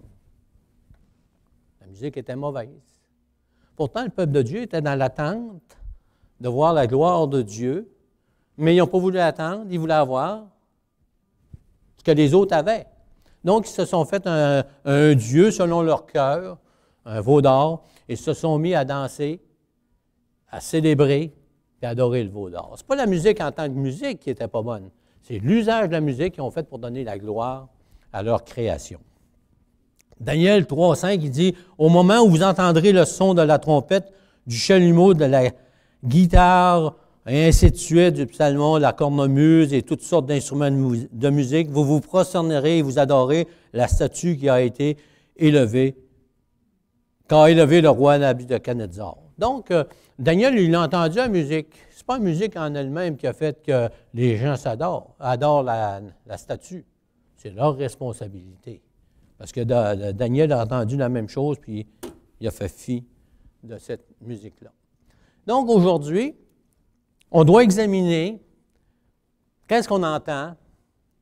La musique était mauvaise. Pourtant, le peuple de Dieu était dans l'attente de voir la gloire de Dieu, mais ils n'ont pas voulu attendre, ils voulaient avoir ce que les autres avaient. Donc, ils se sont fait un Dieu selon leur cœur, un veau d'or, et se sont mis à danser, à célébrer et à adorer le veau d'or. Ce n'est pas la musique en tant que musique qui n'était pas bonne, c'est l'usage de la musique qu'ils ont fait pour donner la gloire à leur création. Daniel 3, 5, il dit « Au moment où vous entendrez le son de la trompette, du chalumeau, de la guitare, et ainsi de suite, du psalmon, de la cornemuse et toutes sortes d'instruments de musique, vous vous prosternerez et vous adorez la statue qui a été élevée, qu'a élevé le roi Nabuchodonosor. » Donc, Daniel, il a entendu la musique. Ce n'est pas la musique en elle-même qui a fait que les gens adorent la statue. C'est leur responsabilité. Parce que Daniel a entendu la même chose, puis il a fait fi de cette musique-là. Donc, aujourd'hui, on doit examiner qu'est-ce qu'on entend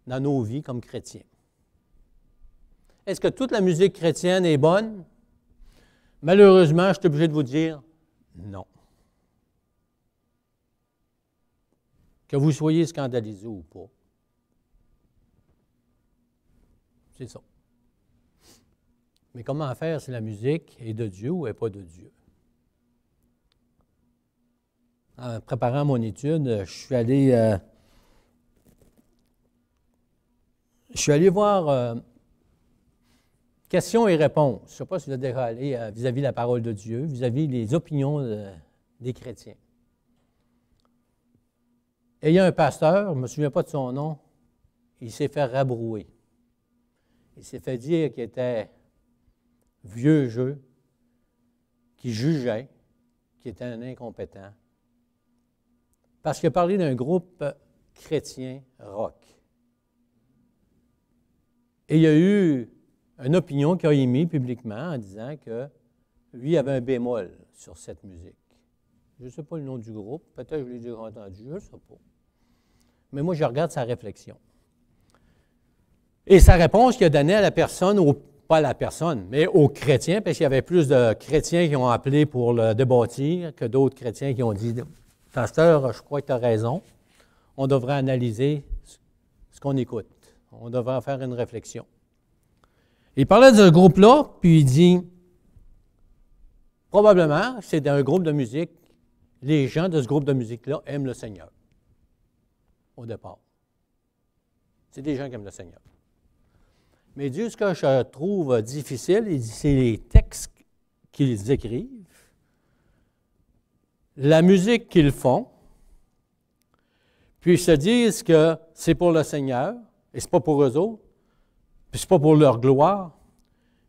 dans nos vies comme chrétiens. Est-ce que toute la musique chrétienne est bonne? Malheureusement, je suis obligé de vous dire non. Que vous soyez scandalisé ou pas. C'est ça. Mais comment faire si la musique est de Dieu ou n'est pas de Dieu? En préparant mon étude, je suis allé voir questions et réponses. Je ne sais pas si vous êtes déjà allé vis-à-vis de la parole de Dieu, vis-à-vis des opinions des chrétiens. Et il y a un pasteur, je ne me souviens pas de son nom, il s'est fait rabrouer. Il s'est fait dire qu'il était vieux jeu, qu'il jugeait, qu'il était un incompétent. Parce qu'il a parlé d'un groupe chrétien rock. Et il y a eu une opinion qu'il a émise publiquement en disant que lui avait un bémol sur cette musique. Je ne sais pas le nom du groupe, peut-être que je l'ai déjà entendu, je ne sais pas. Mais moi, je regarde sa réflexion. Et sa réponse qu'il a donnée à la personne, pas à la personne, mais aux chrétiens, parce qu'il y avait plus de chrétiens qui ont appelé pour le débâtir que d'autres chrétiens qui ont dit « Pasteur, je crois que tu as raison, on devrait analyser ce qu'on écoute, on devrait faire une réflexion. » Il parlait de ce groupe-là, puis il dit « Probablement, c'est un groupe de musique, les gens de ce groupe de musique-là aiment le Seigneur, au départ. C'est des gens qui aiment le Seigneur. Mais Dieu, ce que je trouve difficile, il dit, c'est les textes qu'ils écrivent, la musique qu'ils font, puis ils se disent que c'est pour le Seigneur, et ce n'est pas pour eux autres, puis ce n'est pas pour leur gloire.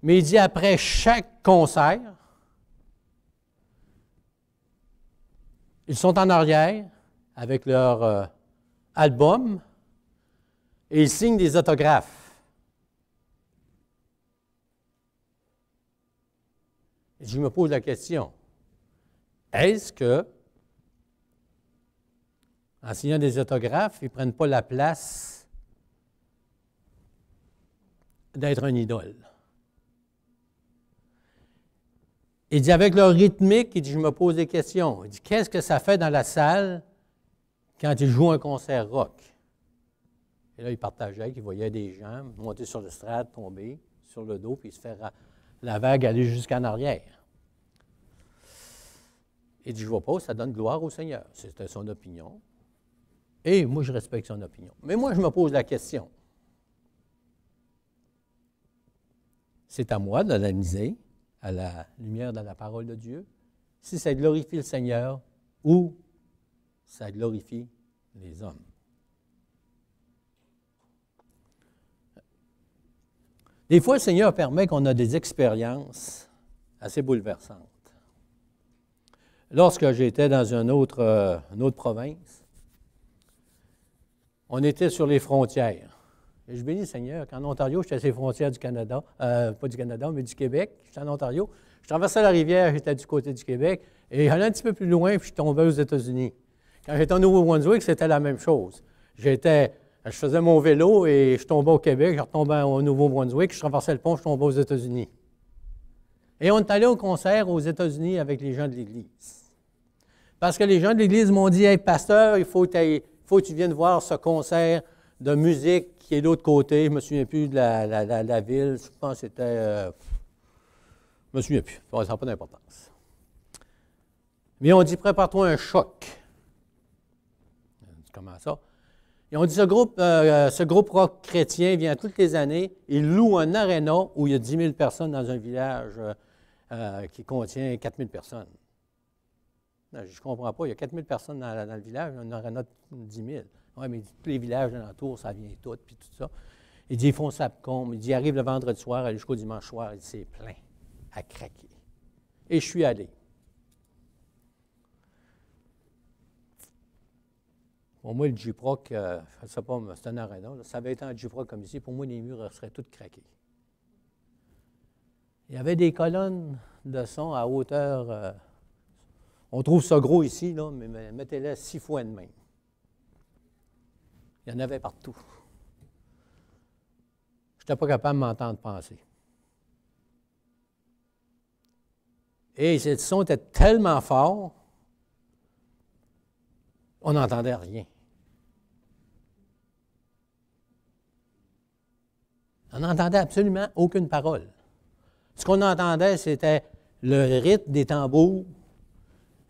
Mais il dit, après chaque concert, ils sont en arrière avec leur album et ils signent des autographes. Je me pose la question, est-ce que, en signant des autographes, ils ne prennent pas la place d'être un idole? Il dit, avec leur rythmique, il dit, je me pose des questions. Il dit, qu'est-ce que ça fait dans la salle quand ils jouent un concert rock? Et là, il partageait qu'il voyait des gens monter sur le strate, tomber sur le dos, puis se faire la vague aller jusqu'en arrière. Il dit, je ne vois pas, ça donne gloire au Seigneur. C'était son opinion. Et moi, je respecte son opinion. Mais moi, je me pose la question. C'est à moi de l'analyser à la lumière de la parole de Dieu, si ça glorifie le Seigneur ou ça glorifie les hommes. Des fois, le Seigneur permet qu'on ait des expériences assez bouleversantes. Lorsque j'étais dans une autre province, on était sur les frontières. Et je bénis le Seigneur qu'en Ontario, j'étais à les frontières du Canada, pas du Canada, mais du Québec. J'étais en Ontario. Je traversais la rivière, j'étais du côté du Québec. Et j'allais un petit peu plus loin, puis je tombais aux États-Unis. Quand j'étais au Nouveau-Brunswick, c'était la même chose. Je faisais mon vélo et je tombais au Québec, je retombais au Nouveau-Brunswick, je traversais le pont, je tombais aux États-Unis. Et on est allé au concert aux États-Unis avec les gens de l'Église. Parce que les gens de l'Église m'ont dit, « Hey, pasteur, il faut que tu viennes voir ce concert de musique qui est de l'autre côté. » Je ne me souviens plus de la ville. Je pense que c'était... je ne me souviens plus. Ça n'a pas d'importance. Mais on dit, prépare-toi un choc. Comment ça? Et on dit, ce groupe rock chrétien vient toutes les années. Il loue un aréna où il y a 10 000 personnes dans un village qui contient 4 000 personnes. Non, je ne comprends pas. Il y a 4 000 personnes dans le village, un aréna de 10 000. Oui, mais tous les villages alentours, ça vient tout, puis tout ça. Il dit, ils font ça comme. Il dit, ils arrivent le vendredi soir, aller jusqu'au dimanche soir. Il dit, c'est plein, à craquer. Et je suis allé. Pour moi, le J-Proc, je ne sais pas, c'est un aréna. Ça avait été un J-Proc comme ici. Pour moi, les murs seraient tous craqués. Il y avait des colonnes de son à hauteur... on trouve ça gros ici, là, mais mettez-les 6 fois de même. Il y en avait partout. Je n'étais pas capable de m'entendre penser. Et le son était tellement fort, on n'entendait rien. On n'entendait absolument aucune parole. Ce qu'on entendait, c'était le rythme des tambours,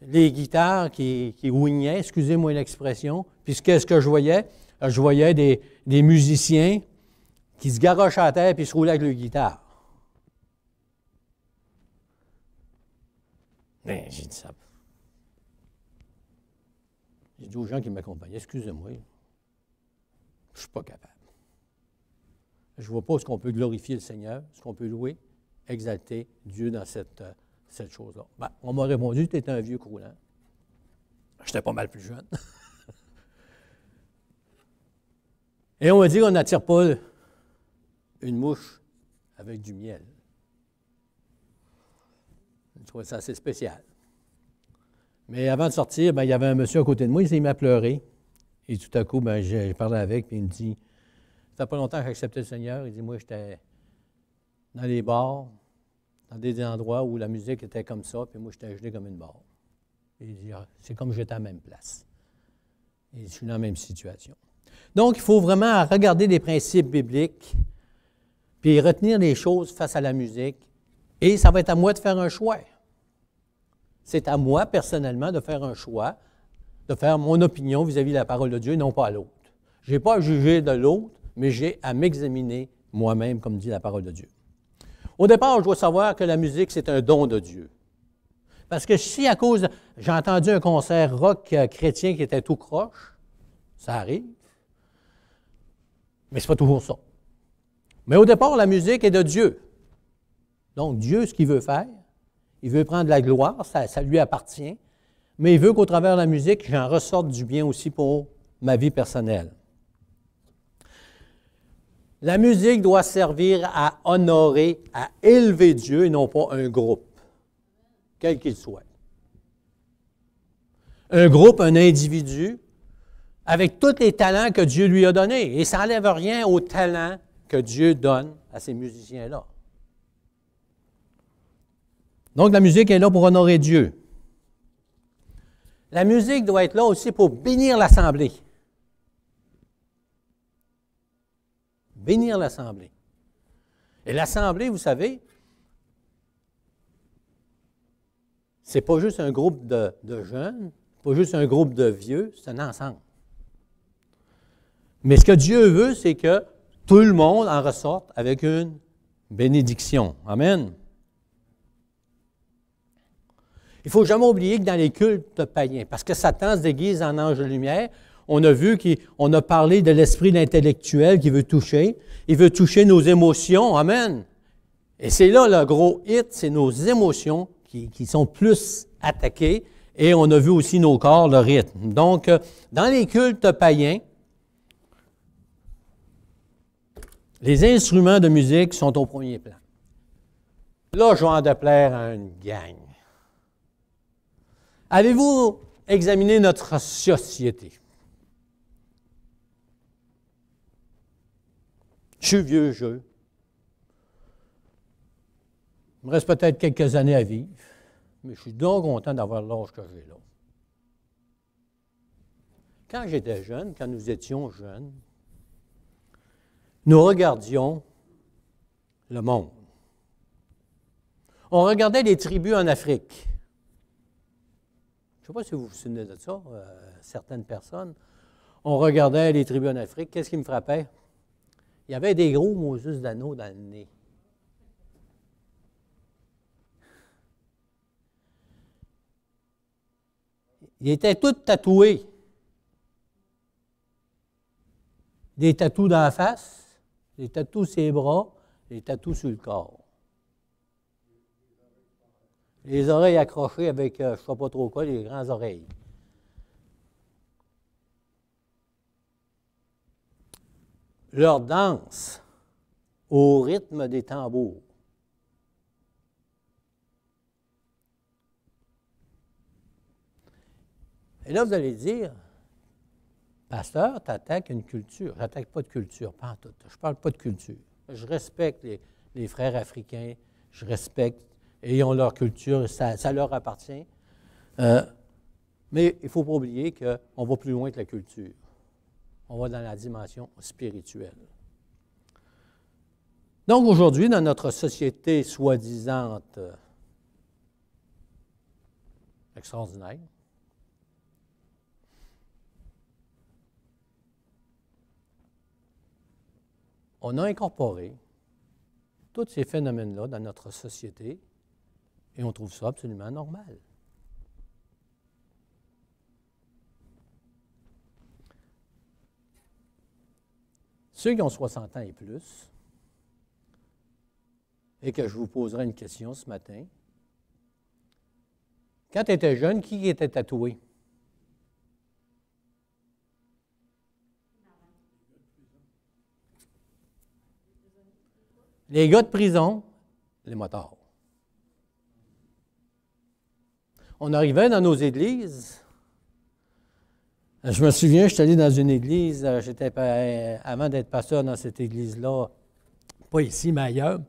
les guitares qui ouignaient, excusez-moi l'expression. Puis qu'est-ce que je voyais? Je voyais des musiciens qui se garochaient à terre et se roulaient avec leur guitare. Mais j'ai dit ça. J'ai dit aux gens qui m'accompagnaient, excusez-moi, je ne suis pas capable. Je ne vois pas ce qu'on peut glorifier le Seigneur, ce qu'on peut louer, exalter Dieu dans cette chose-là. Ben, on m'a répondu, tu étais un vieux croulant. J'étais pas mal plus jeune. Et on m'a dit qu'on n'attire pas une mouche avec du miel. Je trouvais ça assez spécial. Mais avant de sortir, il y avait un monsieur à côté de moi, il s'est mis à pleurer. Et tout à coup, j'ai parlé avec, puis il me dit, ça fait pas longtemps que j'ai accepté le Seigneur. Il dit, moi, dans les bars, dans des endroits où la musique était comme ça, puis moi, j'étais gelé comme une barre. Et il dit, c'est comme j'étais à la même place. Et je suis dans la même situation. Donc, il faut vraiment regarder les principes bibliques, puis retenir les choses face à la musique, et ça va être à moi de faire un choix. C'est à moi, personnellement, de faire un choix, de faire mon opinion vis-à-vis de la parole de Dieu, et non pas à l'autre. Je n'ai pas à juger de l'autre, mais j'ai à m'examiner moi-même, comme dit la parole de Dieu. Au départ, je dois savoir que la musique, c'est un don de Dieu. Parce que si à cause, j'ai entendu un concert rock chrétien qui était tout croche, ça arrive, mais ce n'est pas toujours ça. Mais au départ, la musique est de Dieu. Donc, Dieu, ce qu'il veut faire, il veut prendre la gloire, ça lui appartient, mais il veut qu'au travers de la musique, j'en ressorte du bien aussi pour ma vie personnelle. La musique doit servir à honorer, à élever Dieu et non pas un groupe, quel qu'il soit. Un groupe, un individu, avec tous les talents que Dieu lui a donnés. Et ça n'enlève rien aux talents que Dieu donne à ces musiciens-là. Donc, la musique est là pour honorer Dieu. La musique doit être là aussi pour bénir l'assemblée. Bénir l'assemblée. Et l'assemblée, vous savez, ce n'est pas juste un groupe de jeunes, pas juste un groupe de vieux, c'est un ensemble. Mais ce que Dieu veut, c'est que tout le monde en ressorte avec une bénédiction. Amen. Il ne faut jamais oublier que dans les cultes païens, parce que Satan se déguise en ange de lumière, on a vu qu'on a parlé de l'esprit intellectuel qui veut toucher. Il veut toucher nos émotions. Amen. Et c'est là le gros hit, c'est nos émotions qui sont plus attaquées. Et on a vu aussi nos corps, le rythme. Donc, dans les cultes païens, les instruments de musique sont au premier plan. Là, je vais en déplaire à une gang. Avez-vous examiné notre société? Je suis vieux jeu. Il me reste peut-être quelques années à vivre, mais je suis donc content d'avoir l'âge que j'ai là. Quand j'étais jeune, quand nous étions jeunes, nous regardions le monde. On regardait les tribus en Afrique. Je ne sais pas si vous vous souvenez de ça, certaines personnes. On regardait les tribus en Afrique. Qu'est-ce qui me frappait? Il y avait des gros Moses d'anneaux dans le nez. Ils étaient tous tatoués. Des tatous dans la face, des tatous sur les bras, des tatous sur le corps. Les oreilles accrochées avec, je ne sais pas trop quoi, les grandes oreilles. Leur danse au rythme des tambours. Et là, vous allez dire, pasteur, tu attaques une culture. Je n'attaque pas de culture, pas en tout. Je ne parle pas de culture. Je respecte les frères africains, je respecte, et ils ont leur culture, ça leur appartient. Mais il ne faut pas oublier qu'on va plus loin que la culture. On va dans la dimension spirituelle. Donc aujourd'hui, dans notre société soi-disant extraordinaire, on a incorporé tous ces phénomènes-là dans notre société et on trouve ça absolument normal. Ceux qui ont 60 ans et plus, et que je vous poserai une question ce matin, quand tu étais jeune, qui était tatoué? Les gars de prison, les motards. On arrivait dans nos églises. Je me souviens, je suis allé dans une église, avant d'être pasteur dans cette église-là, pas ici, mais ailleurs.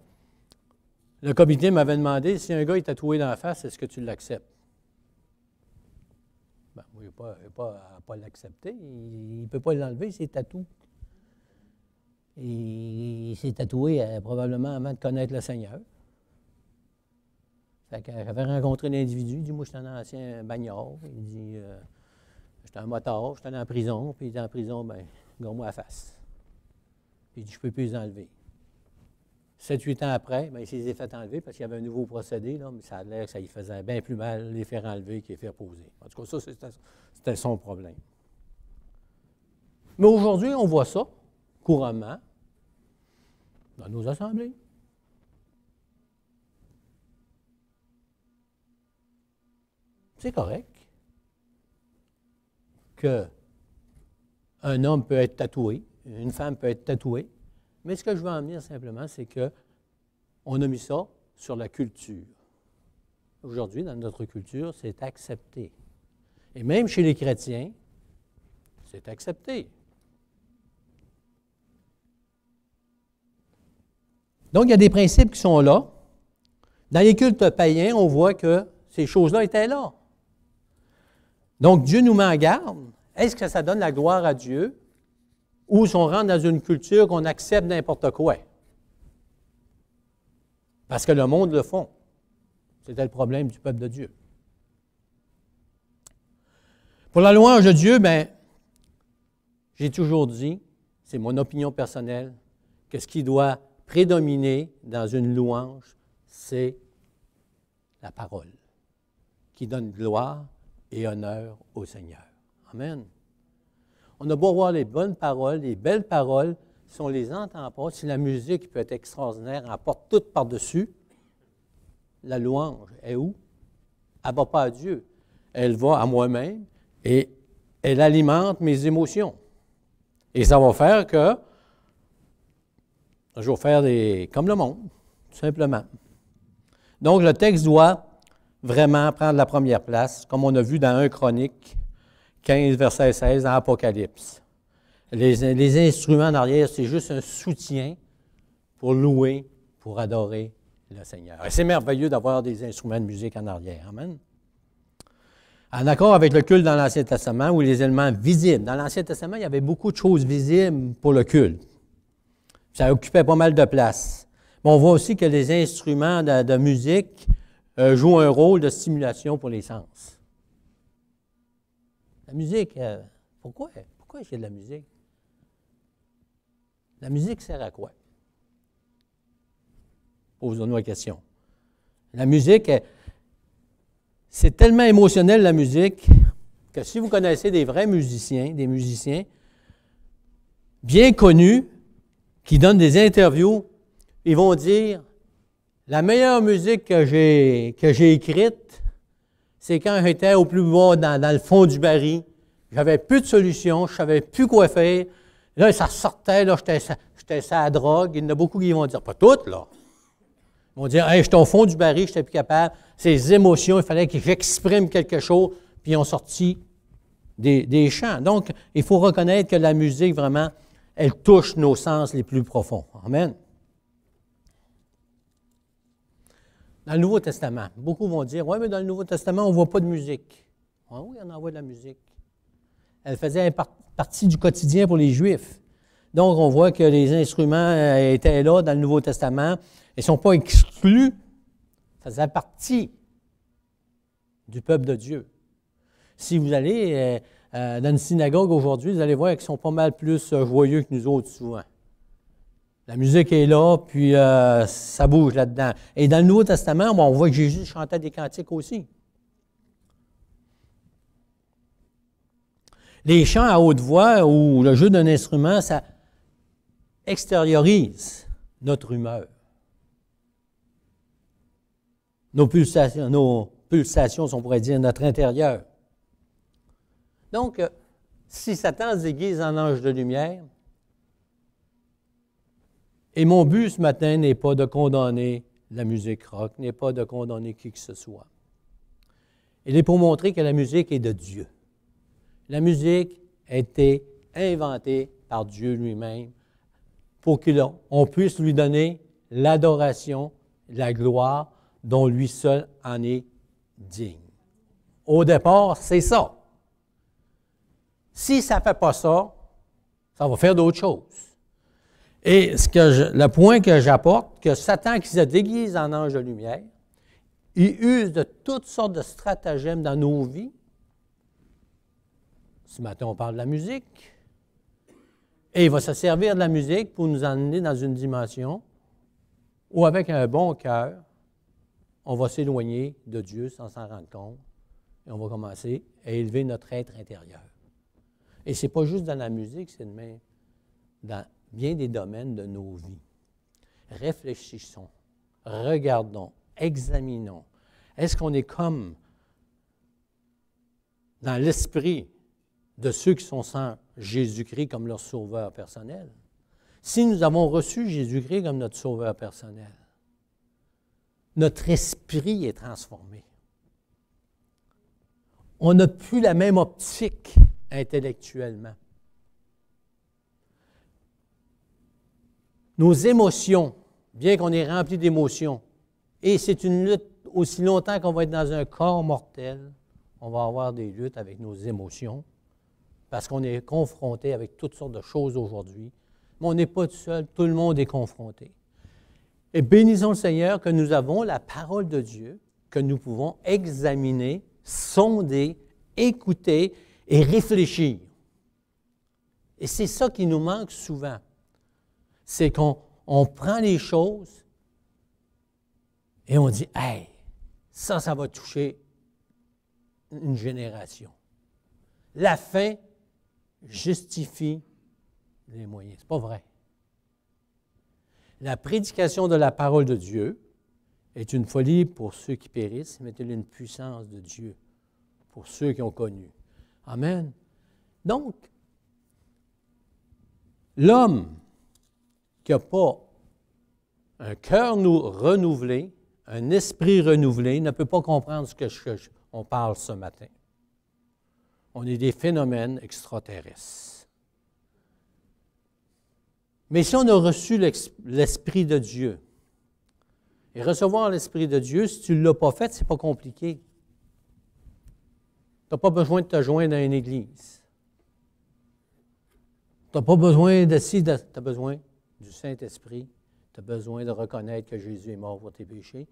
Le comité m'avait demandé, si un gars est tatoué dans la face, est-ce que tu l'acceptes? Ben, moi, il n'a pas l'accepter. Il ne peut pas l'enlever, c'est tatou. Il s'est tatoué probablement avant de connaître le Seigneur. Fait que j'avais rencontré l'individu, il dit, moi, je suis un ancien bagnard. Il dit, j'étais un motard, j'étais en prison, puis il était en prison, ben, garde-moi la face. Puis il dit, je ne peux plus les enlever. 7-8 ans après, bien, il s'est fait enlever parce qu'il y avait un nouveau procédé, là, mais ça a l'air que ça lui faisait bien plus mal les faire enlever que les faire poser. En tout cas, ça, c'était son problème. Mais aujourd'hui, on voit ça couramment dans nos assemblées. C'est correct qu'un homme peut être tatoué, une femme peut être tatouée, mais ce que je veux en venir simplement, c'est qu'on a mis ça sur la culture. Aujourd'hui, dans notre culture, c'est accepté. Et même chez les chrétiens, c'est accepté. Donc, il y a des principes qui sont là. Dans les cultes païens, on voit que ces choses-là étaient là. Donc, Dieu nous met en garde. Est-ce que ça donne la gloire à Dieu? Ou si on rentre dans une culture qu'on accepte n'importe quoi? Parce que le monde le font. C'était le problème du peuple de Dieu. Pour la louange de Dieu, bien, j'ai toujours dit, c'est mon opinion personnelle, que ce qui doit prédominer dans une louange, c'est la parole, qui donne gloire et honneur au Seigneur. Amen. On a beau avoir les bonnes paroles, les belles paroles, si on ne les entend pas, si la musique peut être extraordinaire, on porte tout par-dessus, la louange est où? Elle ne va pas à Dieu. Elle va à moi-même et elle alimente mes émotions. Et ça va faire que je vais faire comme le monde, tout simplement. Donc, le texte doit vraiment prendre la première place, comme on a vu dans 1 Chronique 15, verset 16, dans Apocalypse. Les instruments en arrière, c'est juste un soutien pour louer, pour adorer le Seigneur. Et c'est merveilleux d'avoir des instruments de musique en arrière. Amen. En accord avec le culte dans l'Ancien Testament, ou les éléments visibles. Dans l'Ancien Testament, il y avait beaucoup de choses visibles pour le culte. Ça occupait pas mal de place. Mais on voit aussi que les instruments de musique jouent un rôle de stimulation pour les sens. La musique, pourquoi il y a de la musique? La musique sert à quoi? Posons-nous la question. La musique, c'est tellement émotionnel, la musique, que si vous connaissez des vrais musiciens, des musiciens bien connus, qui donnent des interviews, ils vont dire, la meilleure musique que j'ai écrite, c'est quand j'étais au plus bas dans le fond du baril. J'avais plus de solution, je ne savais plus quoi faire. Là, ça sortait, là, j'étais sur la drogue. Il y en a beaucoup qui vont dire, pas toutes, là. Ils vont dire, hey, j'étais au fond du baril, je n'étais plus capable. Ces émotions, il fallait que j'exprime quelque chose, puis ils ont sorti des chants. Donc, il faut reconnaître que la musique, vraiment, elle touche nos sens les plus profonds. Amen. Dans le Nouveau Testament, beaucoup vont dire, oui, mais dans le Nouveau Testament, on ne voit pas de musique. Ah oui, on en voit de la musique. Elle faisait partie du quotidien pour les Juifs. Donc, on voit que les instruments étaient là dans le Nouveau Testament. Ils ne sont pas exclus. Ça faisait partie du peuple de Dieu. Si vous allez dans une synagogue aujourd'hui, vous allez voir qu'ils sont pas mal plus joyeux que nous autres souvent. La musique est là, puis ça bouge là-dedans. Et dans le Nouveau Testament, on voit que Jésus chantait des cantiques aussi. Les chants à haute voix ou le jeu d'un instrument, ça extériorise notre humeur. Nos pulsations, on pourrait dire, notre intérieur. Donc, si Satan se déguise en ange de lumière, et mon but ce matin n'est pas de condamner la musique rock, n'est pas de condamner qui que ce soit. Il est pour montrer que la musique est de Dieu. La musique a été inventée par Dieu lui-même pour qu'on puisse lui donner l'adoration, la gloire dont lui seul en est digne. Au départ, c'est ça. Si ça ne fait pas ça, ça va faire d'autres choses. Et le point que j'apporte, que Satan qui se déguise en ange de lumière, il use de toutes sortes de stratagèmes dans nos vies. Ce matin, on parle de la musique. Et il va se servir de la musique pour nous emmener dans une dimension où, avec un bon cœur, on va s'éloigner de Dieu sans s'en rendre compte. Et on va commencer à élever notre être intérieur. Et ce n'est pas juste dans la musique, c'est même dans bien des domaines de nos vies. Réfléchissons, regardons, examinons. Est-ce qu'on est comme dans l'esprit de ceux qui sont sans Jésus-Christ comme leur sauveur personnel? Si nous avons reçu Jésus-Christ comme notre sauveur personnel, notre esprit est transformé. On n'a plus la même optique intellectuellement. Nos émotions, bien qu'on est rempli d'émotions, et c'est une lutte aussi longtemps qu'on va être dans un corps mortel, on va avoir des luttes avec nos émotions, parce qu'on est confronté avec toutes sortes de choses aujourd'hui. Mais on n'est pas tout seul, tout le monde est confronté. Et bénissons le Seigneur que nous avons la parole de Dieu, que nous pouvons examiner, sonder, écouter et réfléchir. Et c'est ça qui nous manque souvent. C'est qu'on prend les choses et on dit « Hey, ça va toucher une génération. » La fin justifie les moyens. Ce n'est pas vrai. La prédication de la parole de Dieu est une folie pour ceux qui périssent, mais elle est une puissance de Dieu pour ceux qui ont connu. Amen. Donc, l'homme qui n'a pas un cœur renouvelé, un esprit renouvelé, ne peut pas comprendre ce qu'on parle ce matin. On est des phénomènes extraterrestres. Mais si on a reçu l'Esprit de Dieu, et recevoir l'Esprit de Dieu, si tu ne l'as pas fait, ce n'est pas compliqué. Tu n'as pas besoin de te joindre à une église. Tu n'as pas besoin tu as besoin du Saint-Esprit. Tu as besoin de reconnaître que Jésus est mort pour tes péchés,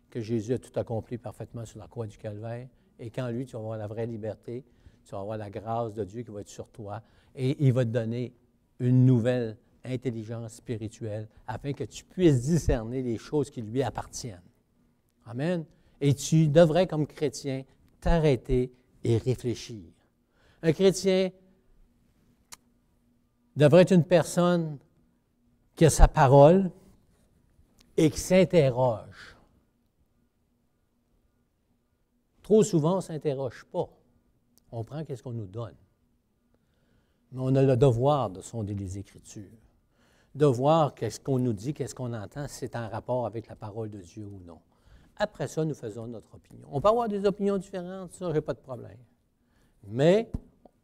que Jésus a tout accompli parfaitement sur la croix du Calvaire, et qu'en lui, tu vas avoir la vraie liberté, tu vas avoir la grâce de Dieu qui va être sur toi, et il va te donner une nouvelle intelligence spirituelle afin que tu puisses discerner les choses qui lui appartiennent. Amen. Et tu devrais, comme chrétien, t'arrêter et réfléchir. Un chrétien devrait être une personne qui a sa parole et qui s'interroge. Trop souvent, on ne s'interroge pas. On prend ce qu'on nous donne. Mais on a le devoir de sonder les Écritures, de voir qu'est-ce qu'on nous dit, qu'est-ce qu'on entend, si c'est en rapport avec la parole de Dieu ou non. Après ça, nous faisons notre opinion. On peut avoir des opinions différentes, ça, je n'ai pas de problème. Mais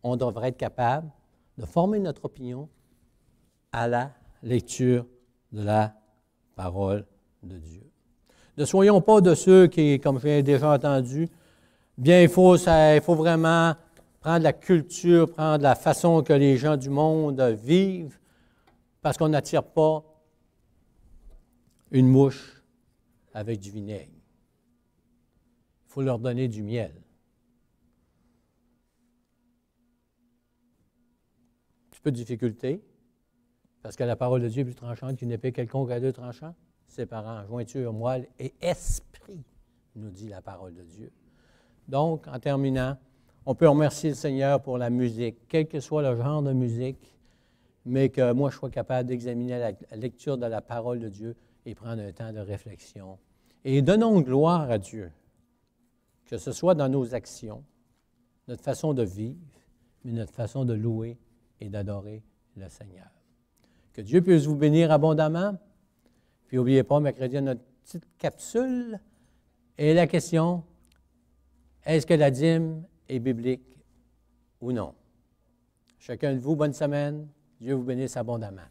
on devrait être capable de former notre opinion à la lecture de la parole de Dieu. Ne soyons pas de ceux qui, comme j'ai déjà entendu, bien, il faut vraiment prendre la culture, prendre la façon que les gens du monde vivent, parce qu'on n'attire pas une mouche avec du vinaigre. Il faut leur donner du miel. Un petit peu de difficulté, parce que la parole de Dieu est plus tranchante qu'une épée quelconque à deux tranchants, séparant jointure, moelle et esprit, nous dit la parole de Dieu. Donc, en terminant, on peut remercier le Seigneur pour la musique, quel que soit le genre de musique, mais que moi, je sois capable d'examiner la lecture de la parole de Dieu et prendre un temps de réflexion. Et donnons gloire à Dieu, que ce soit dans nos actions, notre façon de vivre, mais notre façon de louer et d'adorer le Seigneur. Que Dieu puisse vous bénir abondamment. Puis n'oubliez pas, mercredi, notre petite capsule. Et la question, est-ce que la dîme est biblique ou non? Chacun de vous, bonne semaine. Dieu vous bénisse abondamment.